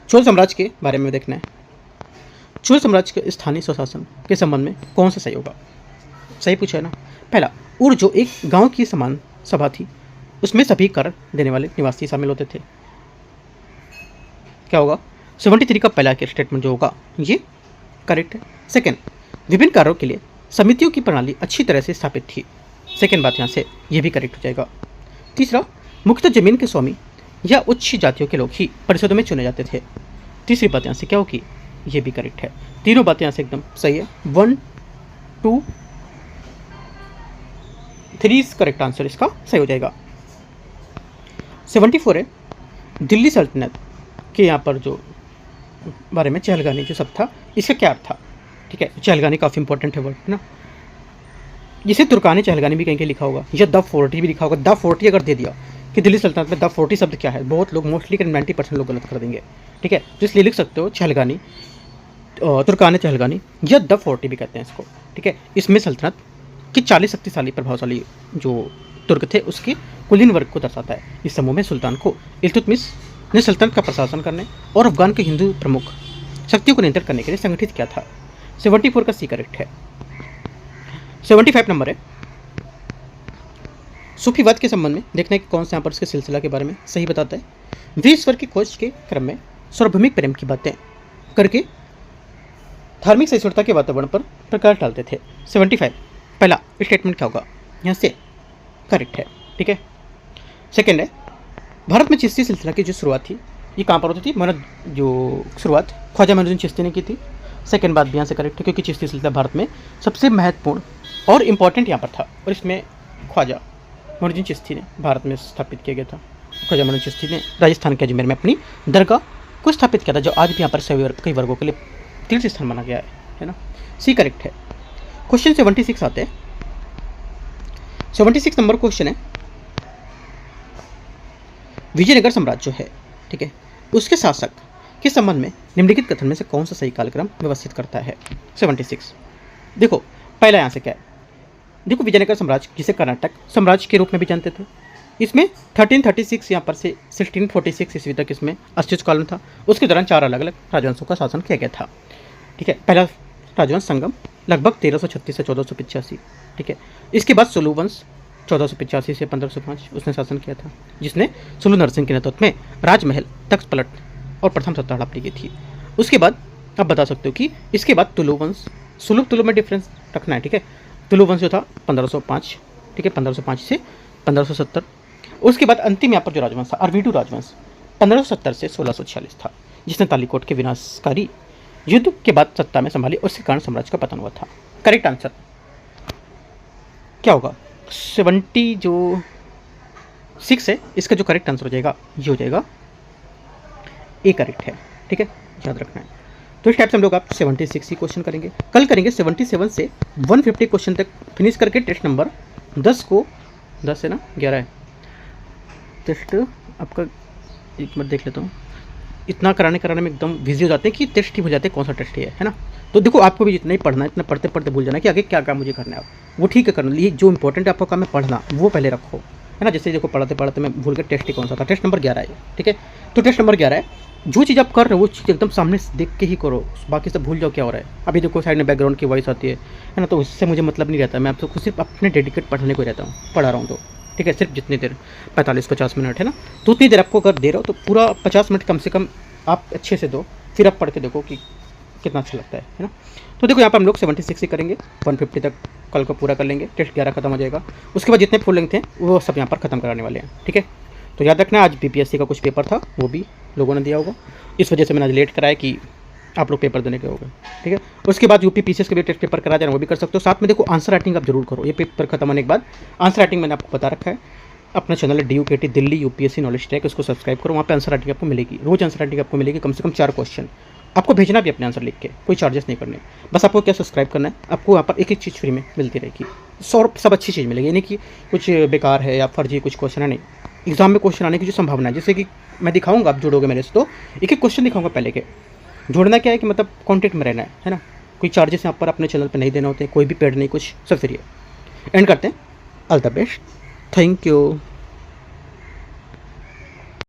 चोल साम्राज्य के बारे में देखना है। चोल साम्राज्य के स्थानीय स्वशासन के संबंध में कौन सा सही होगा? सही पूछा है ना। पहला, उर जो एक गांव की समान सभा थी, उसमें सभी कर देने वाले निवासी शामिल होते थे। क्या होगा? 73 का पहला के स्टेटमेंट जो होगा ये करेक्ट है। सेकेंड, विभिन्न कार्यों के लिए समितियों की प्रणाली अच्छी तरह से स्थापित थी। सेकेंड बात यहाँ से ये भी करेक्ट हो जाएगा। तीसरा, मुख्यतः जमीन के स्वामी या उच्च जातियों के लोग ही परिषदों में चुने जाते थे। तीसरी बात यहाँ से क्या होगी? ये भी करेक्ट है। तीनों बातें यहाँ से एकदम सही है। 1 2 3 करेक्ट आंसर इसका सही हो जाएगा। 74 है, दिल्ली सल्तनत के यहाँ पर जो बारे में चहलगानी जो सब था, इसका क्या अर्थ था? ठीक है, चहलगानी काफ़ी इंपॉर्टेंट है वर्ड, है ना। जिसे तुर्कानी चहलगानी भी कहीं कहीं लिखा होगा, या द 40 भी लिखा होगा। द 40 अगर दे दिया कि दिल्ली सल्तनत में द 40 शब्द क्या है, बहुत लोग मोस्टली 90% लोग गलत कर देंगे। ठीक है, तो इसलिए लिख सकते हो चहलगानी, तुर्कानी चहलगानी, या द 40 भी कहते हैं इसको। ठीक है, इसमें सल्तनत कि 40 शक्तिशाली प्रभावशाली जो तुर्क थे उसके कुलीन वर्ग को दर्शाता है। इस समूह में सुल्तान को इल्तुतमिश ने सल्तनत का प्रशासन करने और अफगान के हिंदू प्रमुख शक्तियों को नियंत्रित करने के लिए संगठित किया था। 74 का सी करेक्ट है। 75 नंबर है, सूफीवाद के संबंध में देखने कि कौन सा यहाँ पर इसके सिलसिला के बारे में सही बताता है। वे ईश्वर की खोज के क्रम में सार्वभौमिक प्रेम की बातें करके धार्मिक सहिष्णुता के वातावरण पर प्रकाश डालते थे। 75 पहला स्टेटमेंट क्या होगा? यहाँ से करेक्ट है। ठीक है। सेकेंड है, भारत में चिश्ती सिलसिला की जो शुरुआत थी ये कहाँ पर होती थी? मतलब जो शुरुआत ख्वाजा मोइनुद्दीन चिश्ती ने की थी। सेकेंड बात भी यहाँ से करेक्ट है, क्योंकि चिश्ती सिलसिला भारत में सबसे महत्वपूर्ण और इम्पॉर्टेंट यहाँ पर था, और इसमें ख्वाजा मोइनुद्दीन चिश्ती ने भारत में स्थापित किया गया था। ख्वाजा मोइनुद्दीन चिश्ती ने राजस्थान के अजमेर में अपनी दरगाह को स्थापित किया था, जो आज भी यहाँ पर सभी कई वर्गों के लिए तीर्थ स्थान माना गया है ना। सी करेक्ट है। क्वेश्चन 76 आते हैं। 76 नंबर क्वेश्चन है, विजयनगर साम्राज्य जो है, ठीक है, उसके शासक के संबंध में निम्नलिखित कथन में से कौन सा सही कालक्रम व्यवस्थित करता है? 76 देखो, पहला यहाँ से क्या है? देखो, विजयनगर साम्राज्य जिसे कर्नाटक साम्राज्य के रूप में भी जानते थे, इसमें 1336 यहाँ पर से 1646 ईस्वी तक इसमें अस्तित्व काल में था। उसके दौरान 4 अलग अलग राजवंशों का शासन किया गया था। ठीक है, पहला राजवंश संगम लगभग 1336 से 1485। ठीक है, इसके बाद सुलू वंश 1485 से 1505 उसने शासन किया था, जिसने सुलू नरसिंह के नेतृत्व में राजमहल, तख्त पलट और प्रथम सत्ता हड़प ली गई थी। उसके बाद आप बता सकते हो कि इसके बाद तुलु वंश, सुलू तुलु में डिफरेंस रखना है। ठीक है, तुलु वंश जो था 1505, ठीक है, 1505 से 1570। उसके बाद अंतिम यहाँ पर जो राजवंश था अरवीडू राजवंश 1570 से 1646 था, जिसने तालीकोट के विनाशकारी युद्ध के बाद सत्ता में संभाली और इसके कारण साम्राज्य का पतन हुआ था। करेक्ट आंसर क्या होगा? 76 जो 6 है, इसका जो करेक्ट आंसर हो जाएगा ये हो जाएगा ए करेक्ट है। ठीक है, याद रखना है। तो इस टाइप से हम लोग आप 76 ही क्वेश्चन करेंगे। कल करेंगे 77 से 150 क्वेश्चन तक फिनिश करके टेस्ट नंबर 10 को 10 है ना 11 है टेस्ट आपका। एक मिनट देख लेता हूँ, इतना कराने में एकदम बिजी हो जाते हैं कि टेस्ट ही हो जाते हैं कौन सा टेस्ट है ना। तो देखो आपको भी जितना ही पढ़ना है इतना पढ़ते पढ़ते भूल जाना कि आगे क्या काम मुझे करना है। वो ठीक है करना, ये जो इंपॉर्टेंट है आपका काम है पढ़ना, वो पहले रखो, है ना। जैसे देखो पढ़ते पढ़ते मैं भूल गया टेस्ट ही कौन सा था, टेस्ट नंबर 11 है, ठीक है। तो टेस्ट नंबर 11 है, जो चीज़ आप कर रहे हो वो चीज़ एकदम सामने से देख के ही करो, बाकी सब भूल जाओ क्या हो रहा है। अभी देखो साइड में बैकग्राउंड की वॉइस आती है ना, तो उससे मुझे मतलब नहीं रहता, मैं आपको खुद सिर्फ अपने डेडिकेट पढ़ने को रहता हूँ, पढ़ा रहा हूँ तो ठीक है। सिर्फ जितनी देर 45-50 मिनट है ना, तो उतनी देर आपको अगर दे रहे हो तो पूरा 50 मिनट कम से कम आप अच्छे से दो, फिर आप पढ़ के देखो कि कितना अच्छा लगता है ना। तो देखो यहाँ पर हम लोग 76 ही करेंगे, 150 तक कल को पूरा कर लेंगे, टेस्ट 11 खत्म हो जाएगा। उसके बाद जितने फुल लेंथ थे वो सब यहाँ पर खत्म कराने वाले हैं, ठीक है। तो याद रखना आज बीपीएससी का कुछ पेपर था, वो भी लोगों ने दिया होगा, इस वजह से मैंने आज लेट कराया कि आप लोग पेपर देने के हो गए, ठीक है। उसके बाद यूपी पीसीएस के भी टेस्ट पेपर करा देना, वो भी कर सकते हो। साथ में देखो आंसर राइटिंग आप जरूर करो, ये पेपर खत्म होने के बाद आंसर राइटिंग मैंने आपको बता रखा है। अपना चैनल है DUKT Delhi UPSC knowledge track, उसको सब्सक्राइब करो, वहाँ पे आंसर राइटिंग आपको मिलेगी, रोज आंसर राइटिंग आपको मिलेगी, कम से कम 4 क्वेश्चन आपको भेजना भी अपने आंसर लिख के, कोई चार्जेस नहीं करने। बस आपको क्या सब्सक्राइब करना है, आपको यहाँ पर एक एक चीज़ फ्री में मिलती रहेगी, सब अच्छी चीज़ मिलेगी, यानी कि कुछ बेकार है या फर्जी कुछ क्वेश्चन है नहीं। एग्जाम में क्वेश्चन आने की जो संभावना है, जैसे कि मैं दिखाऊंगा, आप जुड़ोगे मेरे से तो एक एक क्वेश्चन दिखाऊंगा पहले के। जुड़ना क्या है कि मतलब कॉन्टेक्ट में रहना है ना, कोई चार्जेस यहाँ पर अपने चैनल पर नहीं देना होते, कोई भी पेड नहीं, कुछ सब फ्री है। एंड करते हैं, all the best, thank you.